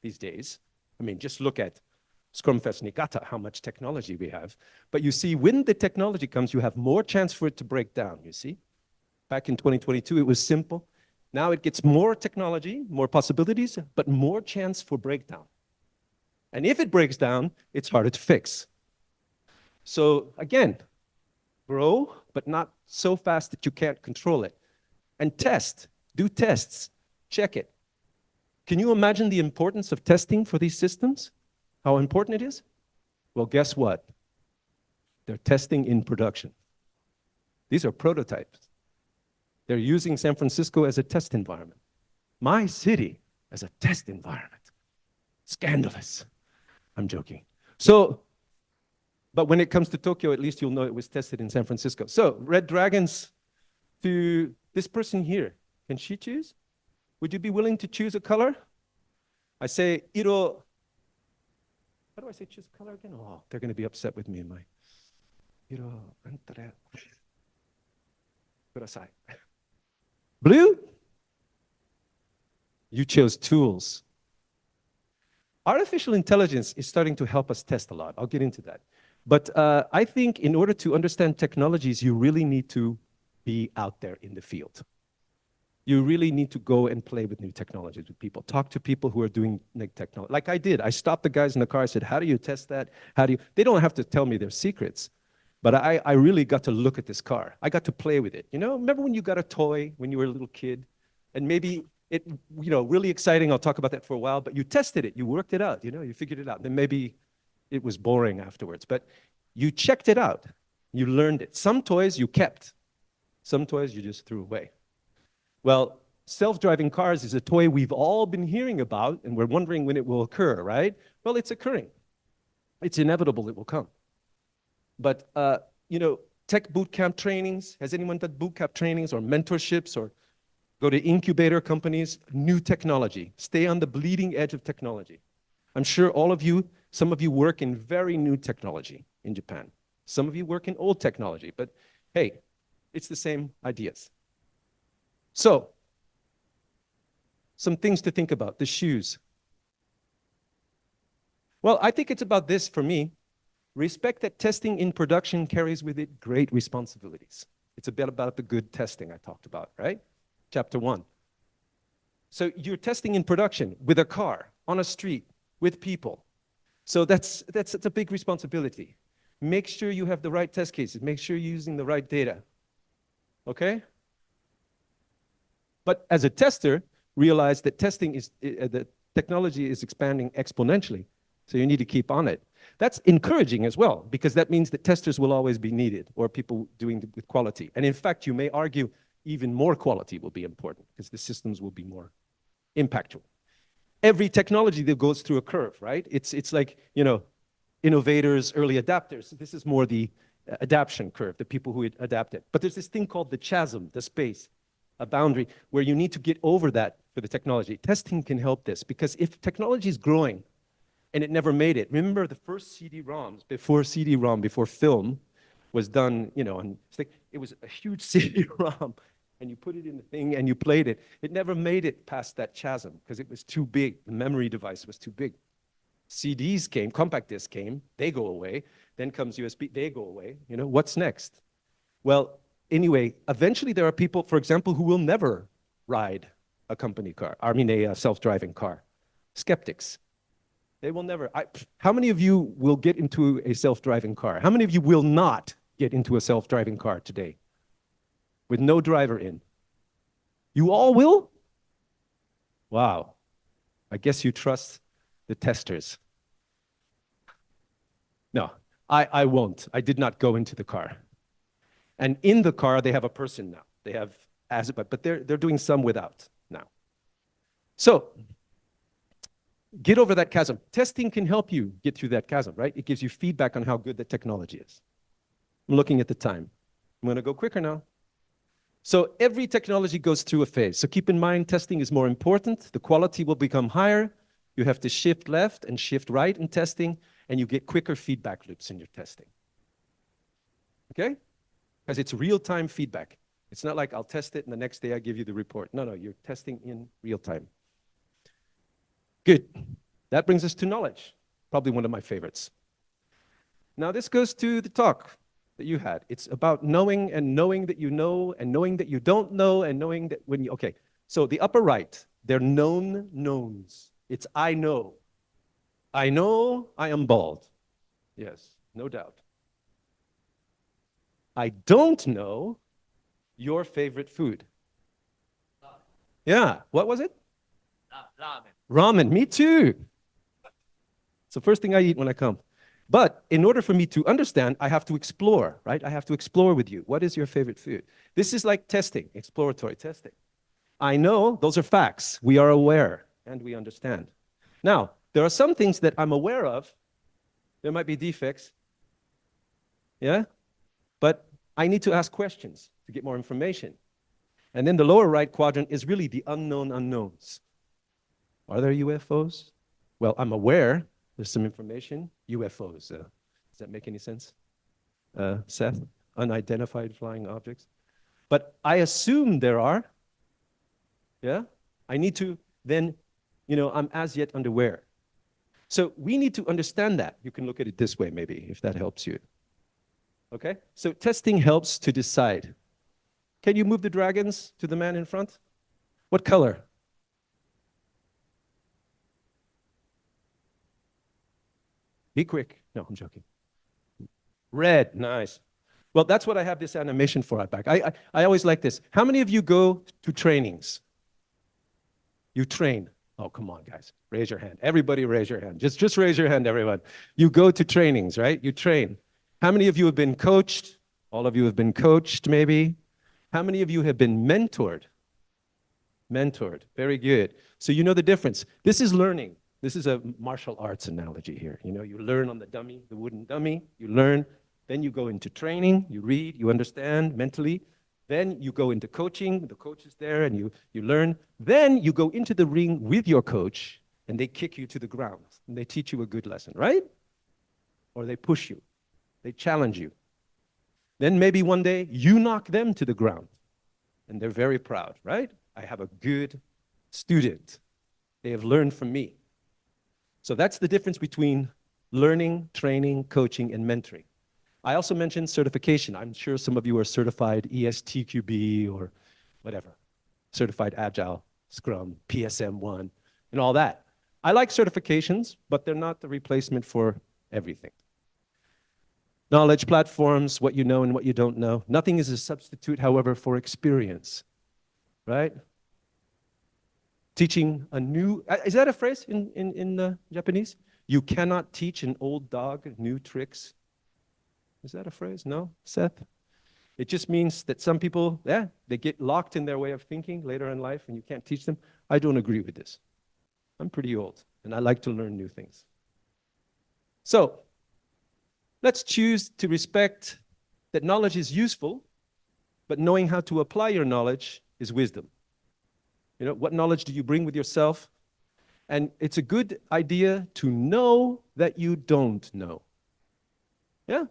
these days. I mean, just look at ScrumFest Niigata, how much technology we have. But you see, when the technology comes, you have more chance for it to break down, you see? Back in 2022, it was simple. Now it gets more technology, more possibilities, but more chance for breakdown. And if it breaks down, it's harder to fix. So again, grow, but not so fast that you can't control it. And test, do tests, check it. Can you imagine the importance of testing for these systems? How important it is? Well, guess what? They're testing in production. These are prototypes. They're using San Francisco as a test environment. My city as a test environment. Scandalous. I'm joking. So, but when it comes to Tokyo, at least you'll know it was tested in San Francisco. So, red dragons to this person here. Can she choose? Would you be willing to choose a color? I say, iro. How do I say choose color again? Oh, they're going to be upset with me in my. Iro, antare. Kudasai. Blue? You chose tools. Artificial intelligence is starting to help us test a lot. I'll get into that. But I think in order to understand technologies, you really need to be out there in the field. You really need to go and play with new technologies with people. Talk to people who are doing new technology. Like I did. I stopped the guys in the car. I said, how do you test that? How do you? They don't have to tell me their secrets. But I really got to look at this car. I got to play with it. You know, remember when you got a toy when you were a little kid? And maybe it, you know, really exciting. I'll talk about that for a while. But you tested it. You worked it out. You know, you figured it out. Then maybe it was boring afterwards. But you checked it out. You learned it. Some toys you kept. Some toys you just threw away. Well, self-driving cars is a toy we've all been hearing about, and we're wondering when it will occur, right? Well, it's occurring. It's inevitable it will come. But, you know, tech bootcamp trainings, has anyone done bootcamp trainings or mentorships or go to incubator companies? New technology. Stay on the bleeding edge of technology. I'm sure all of you, some of you work in very new technology in Japan. Some of you work in old technology, but hey, it's the same ideas. So, some things to think about, the shoes. Well, I think it's about this for me. Respect that testing in production carries with it great responsibilities. It's a bit about the good testing I talked about, right? Chapter 1. So you're testing in production with a car, on a street, with people. So that's a big responsibility. Make sure you have the right test cases. Make sure you're using the right data. Okay? But as a tester, realize that testing is, the technology is expanding exponentially. So you need to keep on it. That's encouraging as well, because that means that testers will always be needed, or people doing it with quality. And in fact, you may argue even more quality will be important, because the systems will be more impactful. Every technology that goes through a curve, right? It's like, you know, innovators, early adapters. This is more the adaption curve, the people who adapt it. But there's this thing called the chasm, the space, a boundary, where you need to get over that for the technology. Testing can help this, because if technology is growing, and it never made it. Remember the first CD-ROMs, before film was done, you know, and it was a huge CD-ROM. and you put it in the thing and you played it. It never made it past that chasm because it was too big. The memory device was too big. CDs came, compact discs came, they go away. Then comes USB, they go away. You know, what's next? Well, anyway, eventually there are people, for example, who will never ride a company car, a self-driving car. Skeptics. They will never. How many of you will get into a self-driving car? How many of you will not get into a self-driving car today with no driver in? You all will? Wow. I guess you trust the testers. No, I won't. I did not go into the car. And in the car, they have a person now. They have but they're doing some without now. So get over that chasm. Testing can help you get through that chasm, right? It gives you feedback on how good the technology is. I'm looking at the time. I'm going to go quicker now. So every technology goes through a phase. So keep in mind, testing is more important. The quality will become higher. You have to shift left and shift right in testing, and you get quicker feedback loops in your testing. Okay? Because it's real-time feedback. It's not like I'll test it and the next day I give you the report. No, you're testing in real time. Good. That brings us to knowledge. Probably one of my favorites. Now this goes to the talk that you had. It's about knowing and knowing that you know and knowing that you don't know and knowing that when you, okay. So the upper right, they're known knowns. It's I know. I know I am bald. Yes, no doubt. I don't know your favorite food. Yeah, what was it? Ramen. Ramen, me too. It's the first thing I eat when I come. But in order for me to understand, I have to explore, right? I have to explore with you. What is your favorite food? This is like testing, exploratory testing. I know, those are facts. We are aware and we understand. Now, there are some things that I'm aware of. There might be defects. Yeah? But I need to ask questions to get more information. And then the lower right quadrant is really the unknown unknowns. Are there UFOs? Well, I'm aware there's some information. UFOs. Does that make any sense? Seth? Unidentified flying objects. But I assume there are. Yeah? I need to then, I'm as yet unaware. So we need to understand that. You can look at it this way, maybe, if that helps you. Okay? So testing helps to decide. Can you move the dragons to the man in front? What color? Be quick. No, I'm joking. Red, nice. Well, that's what I have this animation for at back. I always like this. How many of you go to trainings? You train. Oh, come on, guys. Raise your hand. Everybody raise your hand. Just raise your hand, everyone. You go to trainings, right? You train. How many of you have been coached? All of you have been coached, maybe. How many of you have been mentored? Mentored. Very good. So you know the difference. This is learning. This is a martial arts analogy here. You learn on the dummy, the wooden dummy. You learn. Then you go into training. You read. You understand mentally. Then you go into coaching. The coach is there, and you learn. Then you go into the ring with your coach, and they kick you to the ground. And they teach you a good lesson, right? Or they push you. They challenge you. Then maybe one day you knock them to the ground. And they're very proud, right? I have a good student. They have learned from me. So that's the difference between learning, training, coaching, and mentoring. I also mentioned certification. I'm sure some of you are certified ESTQB or whatever. Certified Agile, Scrum, PSM1, and all that. I like certifications, but they're not the replacement for everything. Knowledge platforms, what you know and what you don't know. Nothing is a substitute, however, for experience, right? Teaching a new, is that a phrase in Japanese? You cannot teach an old dog new tricks. Is that a phrase? No, Seth? It just means that some people, they get locked in their way of thinking later in life and you can't teach them. I don't agree with this. I'm pretty old and I like to learn new things. So, let's choose to respect that knowledge is useful, but knowing how to apply your knowledge is wisdom. What knowledge do you bring with yourself? And it's a good idea to know that you don't know. Yeah?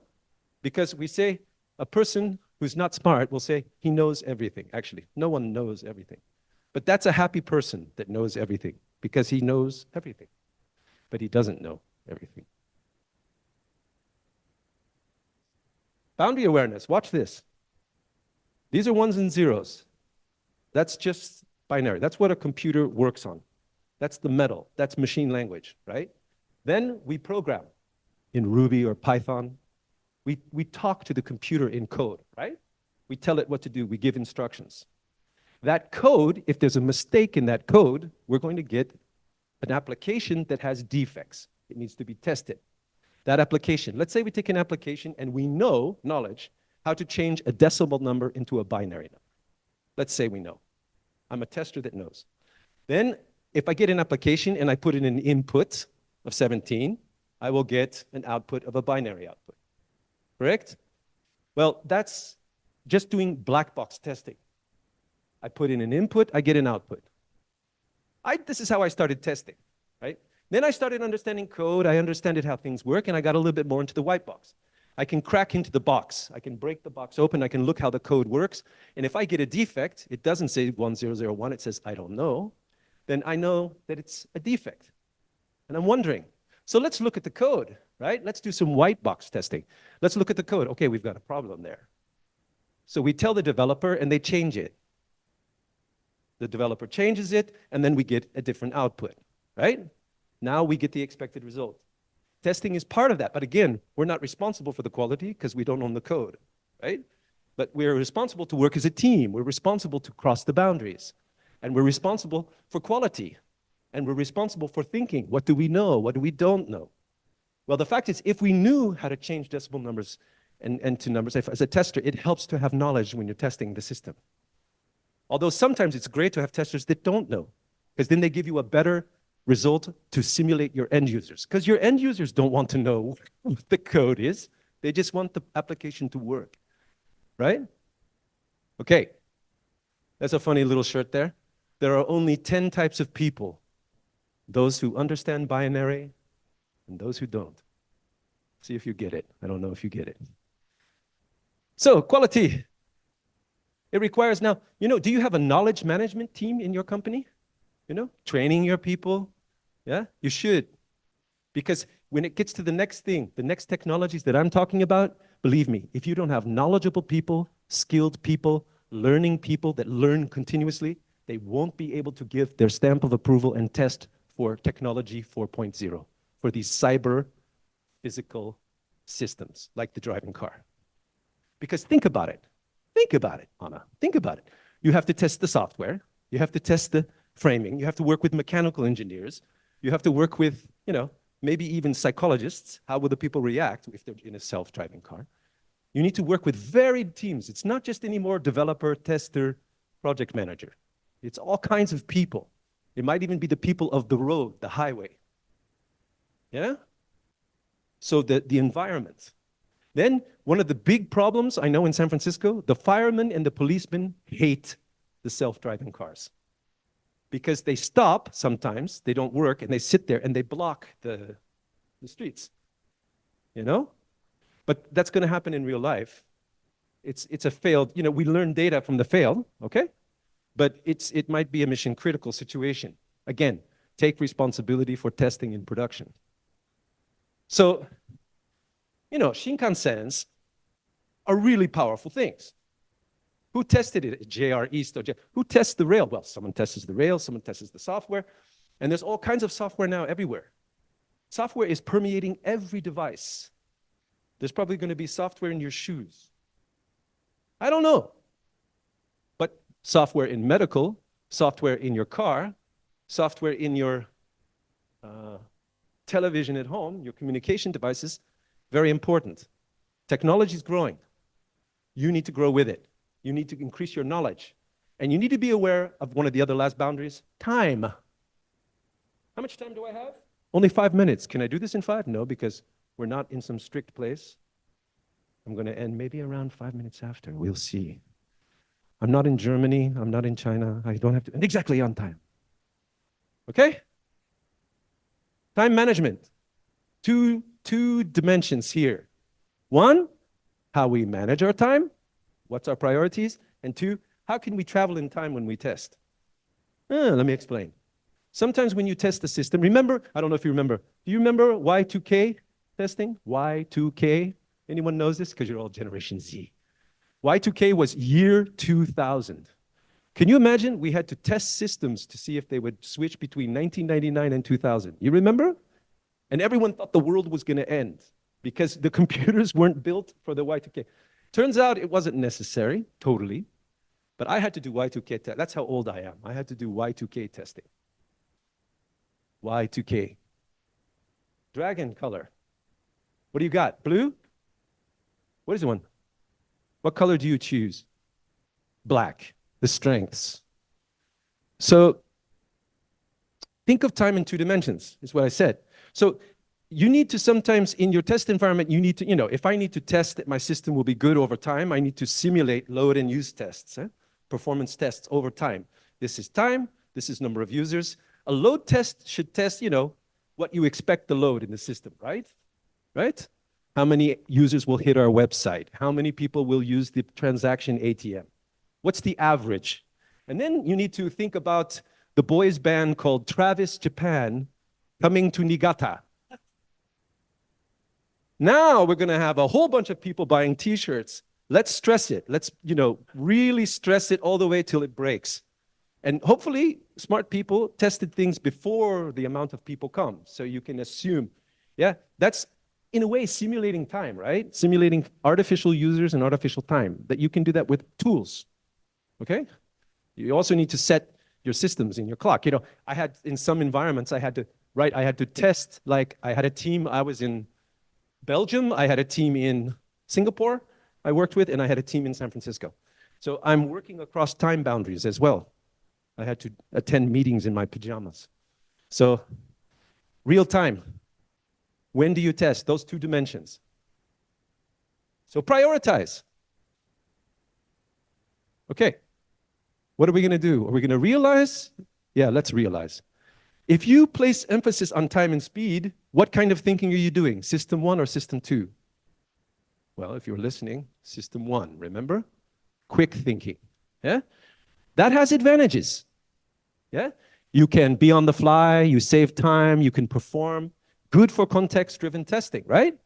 Because we say a person who's not smart will say he knows everything. Actually, no one knows everything. But that's a happy person that knows everything because he knows everything, but he doesn't know everything. Boundary awareness, watch this. These are ones and zeros. That's just binary. That's what a computer works on. That's the metal. That's machine language, right? Then we program in Ruby or Python. We talk to the computer in code, right? We tell it what to do. We give instructions. That code, if there's a mistake in that code, we're going to get an application that has defects. It needs to be tested. That application, let's say we take an application and we know, knowledge, how to change a decimal number into a binary number. Let's say we know. I'm a tester that knows. Then if I get an application and I put in an input of 17, I will get an output of a binary output. Correct? Well, that's just doing black box testing. I put in an input, I get an output. This is how I started testing, right? Then I started understanding code, I understood how things work, and I got a little bit more into the white box. I can crack into the box. I can break the box open, I can look how the code works, and if I get a defect, it doesn't say 1001, it says I don't know, then I know that it's a defect. And I'm wondering, so let's look at the code, right? Let's do some white box testing. Let's look at the code. Okay, we've got a problem there. So we tell the developer and they change it. The developer changes it and then we get a different output, right? Now we get the expected result. Testing is part of that, but again, we're not responsible for the quality because we don't own the code, right? But we're responsible to work as a team. We're responsible to cross the boundaries. And we're responsible for quality. And we're responsible for thinking, what do we know? What do we don't know? Well, the fact is, if we knew how to change decimal numbers and to numbers, as a tester, it helps to have knowledge when you're testing the system. Although sometimes it's great to have testers that don't know, because then they give you a better result to simulate your end users. Because your end users don't want to know what the code is. They just want the application to work, right? Okay, that's a funny little shirt there. There are only 10 types of people. Those who understand binary and those who don't. See if you get it. I don't know if you get it. So, quality. It requires now, do you have a knowledge management team in your company? Training your people? Yeah, you should. Because when it gets to the next thing, the next technologies that I'm talking about, believe me, if you don't have knowledgeable people, skilled people, learning people that learn continuously, they won't be able to give their stamp of approval and test for technology 4.0, for these cyber physical systems like the driving car. Because think about it. Think about it, Anna. Think about it. You have to test the software. You have to test the framing. You have to work with mechanical engineers. You have to work with, maybe even psychologists. How will the people react if they're in a self-driving car? You need to work with varied teams. It's not just anymore developer, tester, project manager. It's all kinds of people. It might even be the people of the road, the highway. Yeah? So the environment. Then one of the big problems I know in San Francisco, the firemen and the policemen hate the self-driving cars. Because they stop sometimes, they don't work, and they sit there and they block the streets. But that's going to happen in real life. It's a failed, we learn data from the fail, okay? But it might be a mission critical situation. Again, take responsibility for testing in production. So, Shinkansens are really powerful things. Who tested it at JR East or who tests the rail? Well, someone tests the rail, someone tests the software, and there's all kinds of software now everywhere. Software is permeating every device. There's probably going to be software in your shoes. I don't know. But software in medical, software in your car, software in your television at home, your communication devices, very important. Technology is growing. You need to grow with it. You need to increase your knowledge. And you need to be aware of one of the other last boundaries, time. How much time do I have? Only 5 minutes. Can I do this in 5? No, because we're not in some strict place. I'm going to end maybe around 5 minutes after. We'll see. I'm not in Germany. I'm not in China. I don't have to, and exactly on time. Okay? Time management. Two dimensions here. One, how we manage our time. What's our priorities? And two, how can we travel in time when we test? Let me explain. Sometimes when you test the system, remember, I don't know if you remember, do you remember Y2K testing? Y2K? Anyone knows this? Because you're all Generation Z. Y2K was year 2000. Can you imagine? We had to test systems to see if they would switch between 1999 and 2000. You remember? And everyone thought the world was going to end because the computers weren't built for the Y2K. Turns out it wasn't necessary, totally. But I had to do Y2K test. That's how old I am. I had to do Y2K testing. Y2K. Dragon color. What do you got? Blue? What is the one? What color do you choose? Black. The strengths. So think of time in 2 dimensions, is what I said. So you need to sometimes, in your test environment, you need to, if I need to test that my system will be good over time, I need to simulate load and use tests, performance tests over time. This is time, this is number of users. A load test should test, what you expect the load in the system, right? Right? How many users will hit our website? How many people will use the transaction ATM? What's the average? And then you need to think about the boys band called Travis Japan coming to Niigata. Now we're going to have a whole bunch of people buying t-shirts. Let's stress it. Let's, really stress it all the way till it breaks. And hopefully smart people tested things before the amount of people come. So you can assume, that's in a way simulating time, right? Simulating artificial users and artificial time. That you can do that with tools. Okay? You also need to set your systems in your clock. I had, in some environments, I had to test, like I had a team, I was in Belgium, I had a team in Singapore I worked with, and I had a team in San Francisco. So I'm working across time boundaries as well. I had to attend meetings in my pajamas. So real time. When do you test? Those 2 dimensions. So prioritize. Okay. What are we going to do? Are we going to realize? Yeah, let's realize. If you place emphasis on time and speed, what kind of thinking are you doing? System 1 or system 2? Well, if you're listening, system 1, remember? Quick thinking. Yeah? That has advantages. Yeah? You can be on the fly, you save time, you can perform. Good for context-driven testing, right?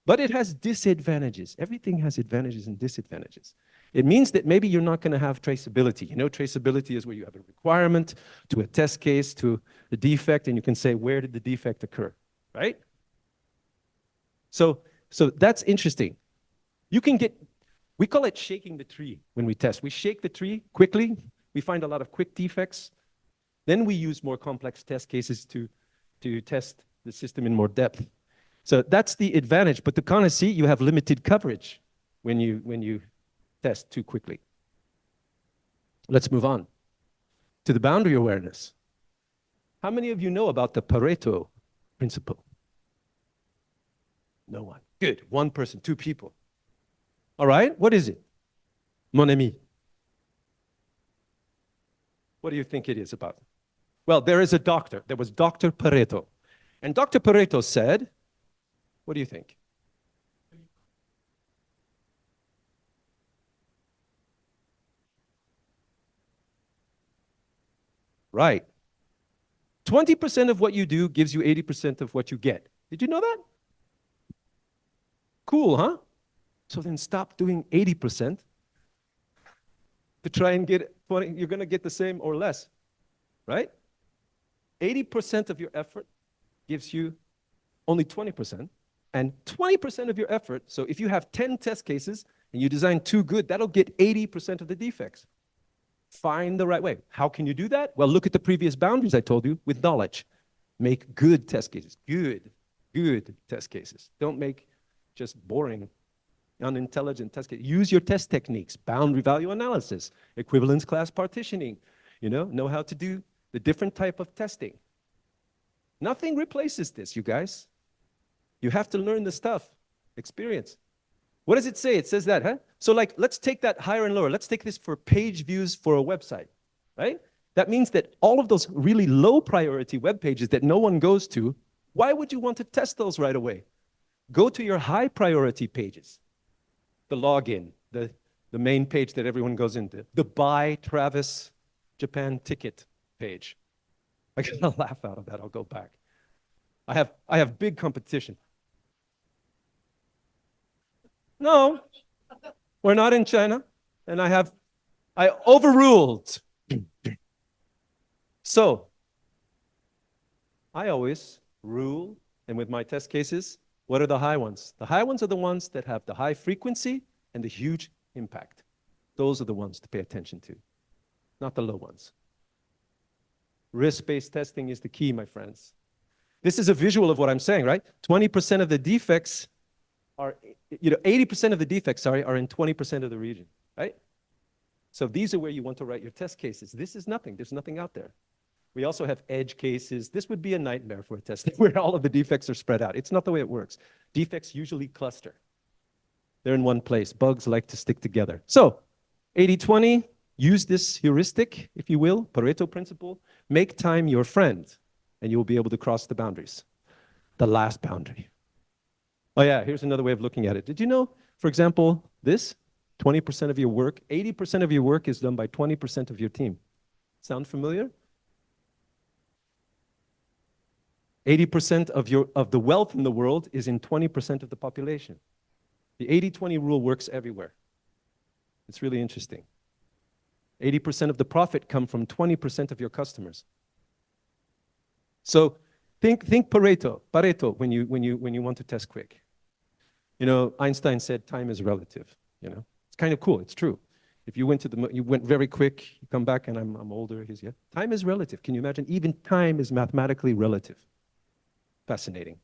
But it has disadvantages. Everything has advantages and disadvantages. It means that maybe you're not going to have traceability. Traceability is where you have a requirement to a test case, to a defect, and you can say, where did the defect occur, right? So that's interesting. We call it shaking the tree when we test. We shake the tree quickly. We find a lot of quick defects. Then we use more complex test cases to test the system in more depth. So that's the advantage. But to kind of see, you have limited coverage when you test too quickly. Let's move on to the boundary awareness. How many of you know about the Pareto principle? No one. Good. 1 person, 2 people. All right. What is it? Mon ami. What do you think it is about? Well, there is a doctor. There was Dr. Pareto. And Dr. Pareto said, what do you think? Right. 20% of what you do gives you 80% of what you get. Did you know that? Cool, huh? So then stop doing 80% to try and get 20. You're going to get the same or less, right? 80% of your effort gives you only 20%, and 20% of your effort, so if you have 10 test cases and you design 2 good, that'll get 80% of the defects. Find the right way. How can you do that? Well, look at the previous boundaries I told you with knowledge. Make good test cases. Good test cases. Don't make just boring, unintelligent test cases. Use your test techniques, boundary value analysis, equivalence class partitioning, know how to do the different type of testing. Nothing replaces this, you guys. You have to learn the stuff, experience. What does it say? It says that, huh? So let's take that higher and lower. Let's take this for page views for a website, right? That means that all of those really low priority web pages that no one goes to, why would you want to test those right away? Go to your high priority pages. The login, the the main page that everyone goes into, the Buy Travis Japan ticket page. I got a laugh out of that. I'll go back. I have big competition. No, we're not in China, and I overruled. So, I always rule, and with my test cases, what are the high ones? The high ones are the ones that have the high frequency and the huge impact. Those are the ones to pay attention to, not the low ones. Risk-based testing is the key, my friends. This is a visual of what I'm saying, right? 20% of the defects are, 80% of the defects, sorry, are in 20% of the region, right? So these are where you want to write your test cases. This is nothing. There's nothing out there. We also have edge cases. This would be a nightmare for a test where all of the defects are spread out. It's not the way it works. Defects usually cluster. They're in one place. Bugs like to stick together. So 80-20, use this heuristic, if you will, Pareto principle. Make time your friend, and you'll be able to cross the boundaries. The last boundary. Oh yeah, here's another way of looking at it. Did you know, for example, this, 20% of your work, 80% of your work is done by 20% of your team. Sound familiar? 80% of the wealth in the world is in 20% of the population. The 80-20 rule works everywhere. It's really interesting. 80% of the profit come from 20% of your customers. So think Pareto when you want to test quick. Einstein said time is relative. It's kind of cool. It's true. If you went very quick, you come back and I'm older. Time is relative. Can you imagine? Even time is mathematically relative. Fascinating.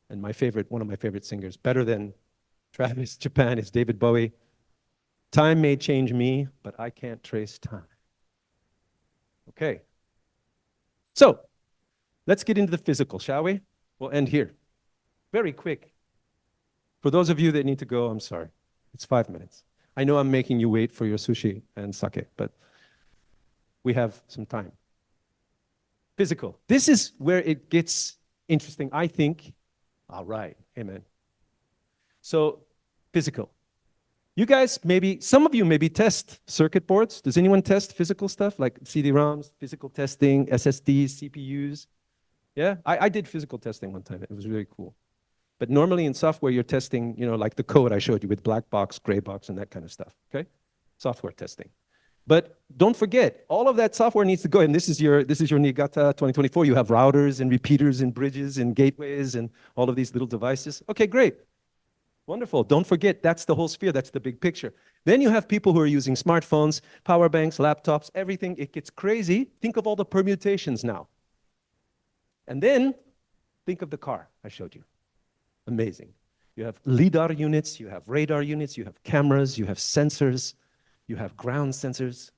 And one of my favorite singers, better than Travis Japan, is David Bowie. Time may change me, but I can't trace time. Okay. So, let's get into the physical, shall we? We'll end here. Very quick. For those of you that need to go, I'm sorry. It's 5 minutes. I know I'm making you wait for your sushi and sake, but we have some time. Physical. This is where it gets interesting, I think. All right. Amen. So, physical. You guys some of you maybe test circuit boards. Does anyone test physical stuff like CD-ROMs, physical testing, SSDs, CPUs? Yeah, I did physical testing one time. It was really cool. But normally in software, you're testing, like the code I showed you with black box, gray box, and that kind of stuff, okay? Software testing. But don't forget, all of that software needs to go, and this is your Niigata 2024. You have routers and repeaters and bridges and gateways and all of these little devices. Okay, great. Wonderful. Don't forget, that's the whole sphere. That's the big picture. Then you have people who are using smartphones, power banks, laptops, everything. It gets crazy. Think of all the permutations now. And then think of the car I showed you. Amazing. You have LiDAR units, you have radar units, you have cameras, you have sensors, you have ground sensors.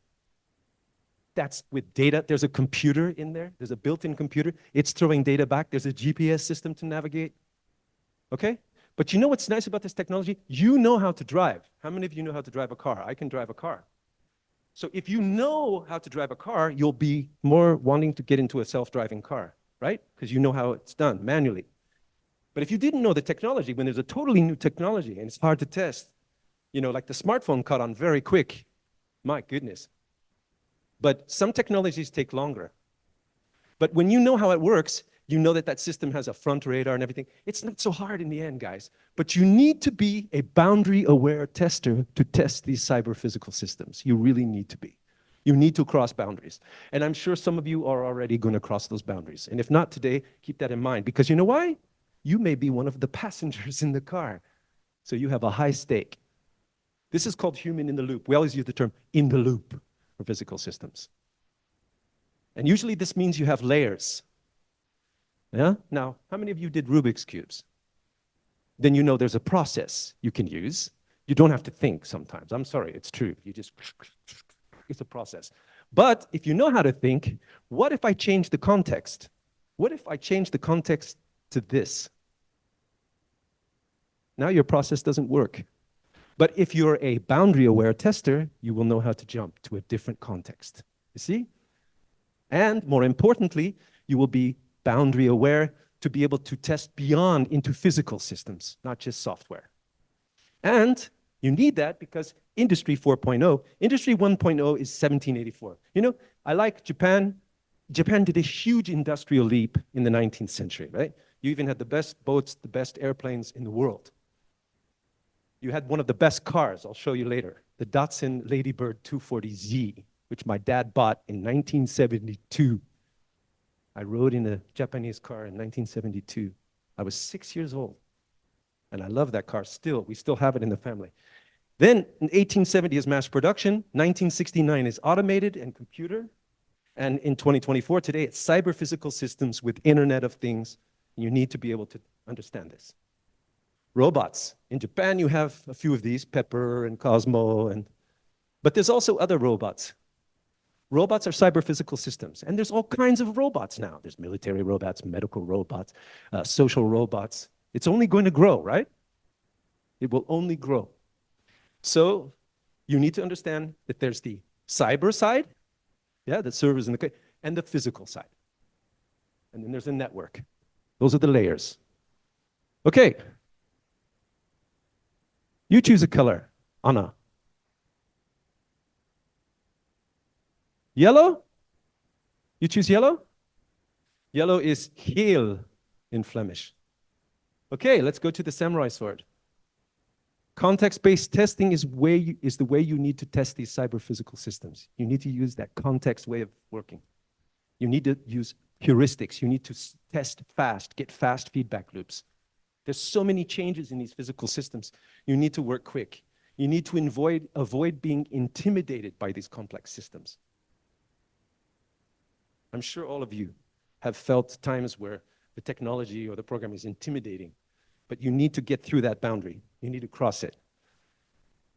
That's with data. There's a computer in there. There's a built-in computer. It's throwing data back. There's a GPS system to navigate. Okay? But you know what's nice about this technology? You know how to drive. How many of you know how to drive a car? I can drive a car. So if you know how to drive a car, you'll be more wanting to get into a self-driving car, right? Because you know how it's done manually. But if you didn't know the technology, when there's a totally new technology and it's hard to test, like the smartphone caught on very quick, my goodness. But some technologies take longer. But when you know how it works, you know that system has a front radar and everything. It's not so hard in the end, guys. But you need to be a boundary-aware tester to test these cyber-physical systems. You really need to be. You need to cross boundaries. And I'm sure some of you are already going to cross those boundaries. And if not today, keep that in mind. Because you know why? You may be one of the passengers in the car. So you have a high stake. This is called human in the loop. We always use the term in the loop for physical systems. And usually this means you have layers. Yeah? Now, how many of you did Rubik's Cubes? Then you know there's a process you can use. You don't have to think sometimes. I'm sorry, it's true. It's a process. But if you know how to think, what if I change the context? What if I change the context to this? Now your process doesn't work. But if you're a boundary-aware tester, you will know how to jump to a different context. You see? And more importantly, you will be boundary aware to be able to test beyond into physical systems, not just software. And you need that because Industry 4.0. Industry 1.0 is 1784. You know, I like Japan. Japan did a huge industrial leap in the 19th century, right? You even had the best boats, the best airplanes in the world. You had one of the best cars, I'll show you later, the Datsun Ladybird 240Z, which my dad bought in 1972. I rode in a Japanese car in 1972. I was 6 years old, and I love that car still. We still have it in the family. Then in 1870 is mass production, 1969 is automated and computer, and in 2024, today, it's cyber-physical systems with Internet of Things. You need to be able to understand this. Robots. In Japan, you have a few of these, Pepper and Cosmo, but there's also other robots. Robots are cyber-physical systems, and there's all kinds of robots now. There's military robots, medical robots, social robots. It's only going to grow, right? It will only grow. So you need to understand that there's the cyber side, yeah, the servers and the physical side. And then there's a network. Those are the layers. Okay. You choose a color, Anna. Yellow? You choose yellow? Yellow is heel in Flemish. Okay, let's go to the samurai sword. Context-based testing is the way you need to test these cyber-physical systems. You need to use that context way of working. You need to use heuristics. You need to test fast, get fast feedback loops. There's so many changes in these physical systems. You need to work quick. You need to avoid being intimidated by these complex systems. I'm sure all of you have felt times where the technology or the program is intimidating, but you need to get through that boundary. You need to cross it.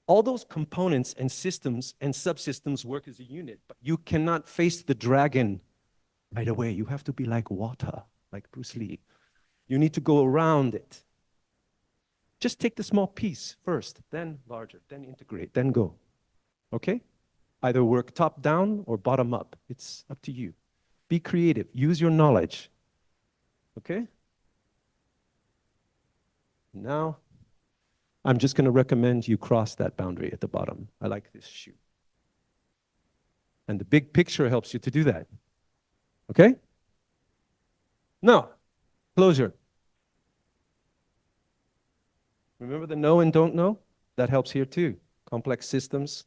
All those components and systems and subsystems work as a unit, but you cannot face the dragon right away. You have to be like water, like Bruce Lee. You need to go around it. Just take the small piece first, then larger, then integrate, then go. Okay? Either work top down or bottom up. It's up to you. Be creative. Use your knowledge. Okay? Now, I'm just going to recommend you cross that boundary at the bottom. I like this shoe. And the big picture helps you to do that. Okay? Now, closure. Remember the know and don't know? That helps here too. Complex systems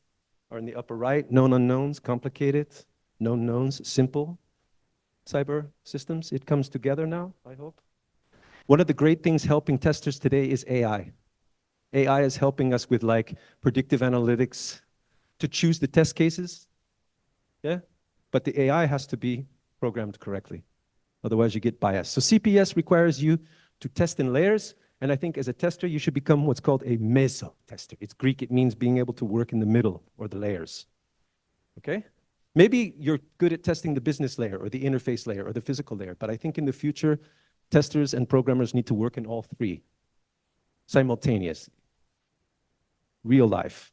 are in the upper right. Known unknowns, complicated. Known knowns, simple. Cyber systems, it comes together now, I hope. One of the great things helping testers today is AI. AI is helping us with like predictive analytics to choose the test cases. Yeah? But the AI has to be programmed correctly. Otherwise you get bias. So CPS requires you to test in layers. And I think as a tester, you should become what's called a meso tester. It's Greek, it means being able to work in the middle or the layers. Okay? Maybe you're good at testing the business layer or the interface layer or the physical layer, but I think in the future, testers and programmers need to work in all three simultaneously. Real life.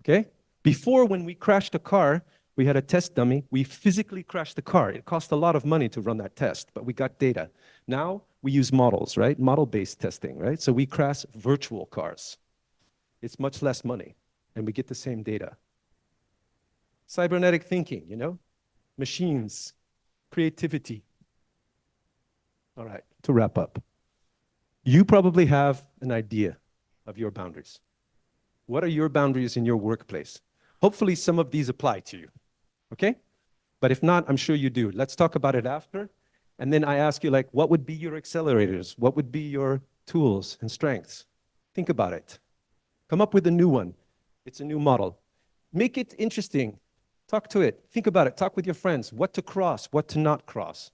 Okay? Before, when we crashed a car, we had a test dummy. We physically crashed the car. It cost a lot of money to run that test, but we got data. Now, we use models, right? Model-based testing, right? So we crash virtual cars. It's much less money, and we get the same data. Cybernetic thinking, you know? Machines, creativity. All right, to wrap up. You probably have an idea of your boundaries. What are your boundaries in your workplace? Hopefully some of these apply to you, okay? But if not, I'm sure you do. Let's talk about it after. And then I ask you, like, what would be your accelerators? What would be your tools and strengths? Think about it. Come up with a new one. It's a new model. Make it interesting. Talk to it. Think about it. Talk with your friends. What to cross, what to not cross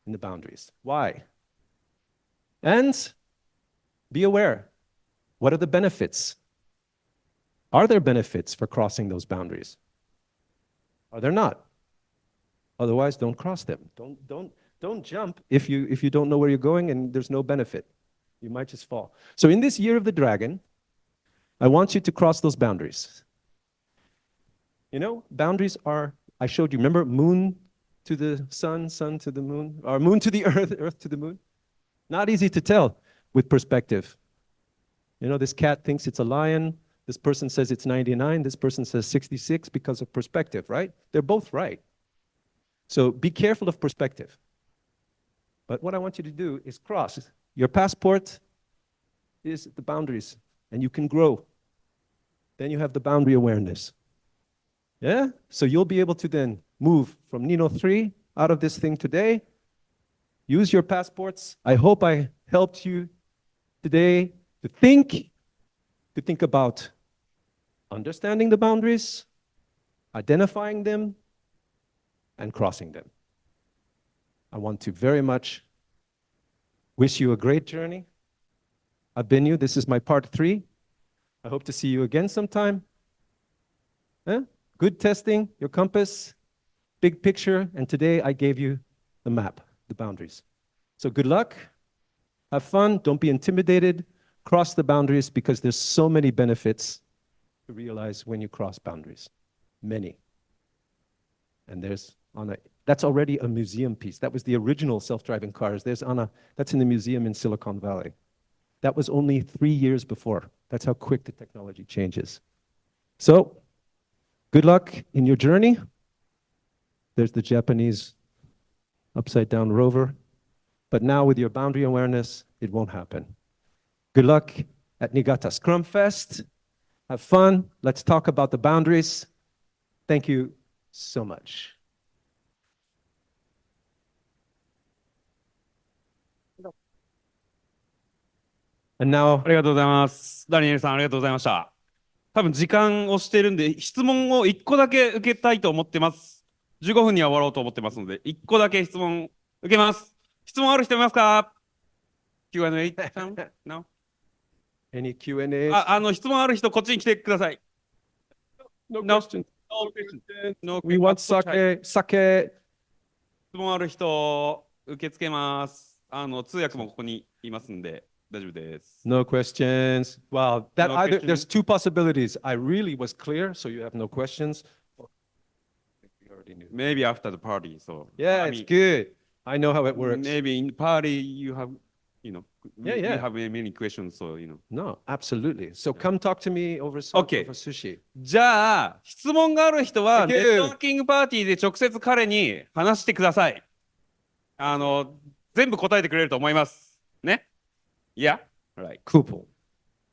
in the boundaries. Why? And be aware. What are the benefits? Are there benefits for crossing those boundaries? Are there not? Otherwise, don't cross them. Don't jump if you don't know where you're going and there's no benefit. You might just fall. So in this year of the dragon, I want you to cross those boundaries. You know, boundaries are, I showed you, remember, moon to the sun, sun to the moon, or moon to the earth, earth to the moon? Not easy to tell with perspective. You know, this cat thinks it's a lion, This person says it's 99. This person says 66 because of perspective, right? They're both right. So be careful of perspective. But what I want you to do is cross. Your passport is the boundaries, and you can grow. Then you have the boundary awareness. Yeah? So you'll be able to then move from Nino 3 out of this thing today. Use your passports. I hope I helped you today to think about understanding the boundaries, identifying them, and crossing them. I want to very much wish you a great journey. I've been you. This is my part 3. I hope to see you again sometime. Good testing, your compass, big picture, and today I gave you the map, the boundaries. So good luck. Have fun. Don't be intimidated. Cross the boundaries because there's so many benefits to realize when you cross boundaries. Many. And that's already a museum piece. That was the original self-driving cars. That's in the museum in Silicon Valley. That was only 3 years before. That's how quick the technology changes. So, good luck in your journey. There's the Japanese upside down rover. But now with your boundary awareness, it won't happen. Good luck at Niigata ScrumFest. Have fun. Let's talk about the boundaries. Thank you so much. And now, ありがとうございます。ダニエルさん、ありがとうございました。多分時間をしてるんで、質問を1個だけ受けたいと思ってます。15分には終わろうと思ってますので、1個だけ質問受けます。質問ある人いますか？ Q&A? No? any Q&A? 質問ある人、こっちに来てください。No No. question. No. We want sake. Sake. 質問ある人、受け付けます。通訳もここにいますんで、大丈夫です。No questions. Wow, No there's two possibilities. I really was clear, so you have no questions. We already knew. Maybe after the party, so. Yeah, it's good. I know how it works. Maybe in the party you have, you Yeah. have many questions, so, No, absolutely. So come talk to me over Okay. sushi. じゃあ、質問がある人は、 Thank ネ you. ットワーキングパーティーで直接彼に話してください。全部答えてくれると思います。ね。Yeah? Right. Cool.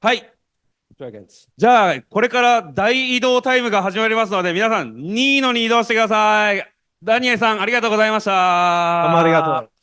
はい。Dragons. じゃあ、これから大移動タイムが始まりますので、皆さん、ニーノに移動してください。ダニエルさん、ありがとうございました。どうもありがとう。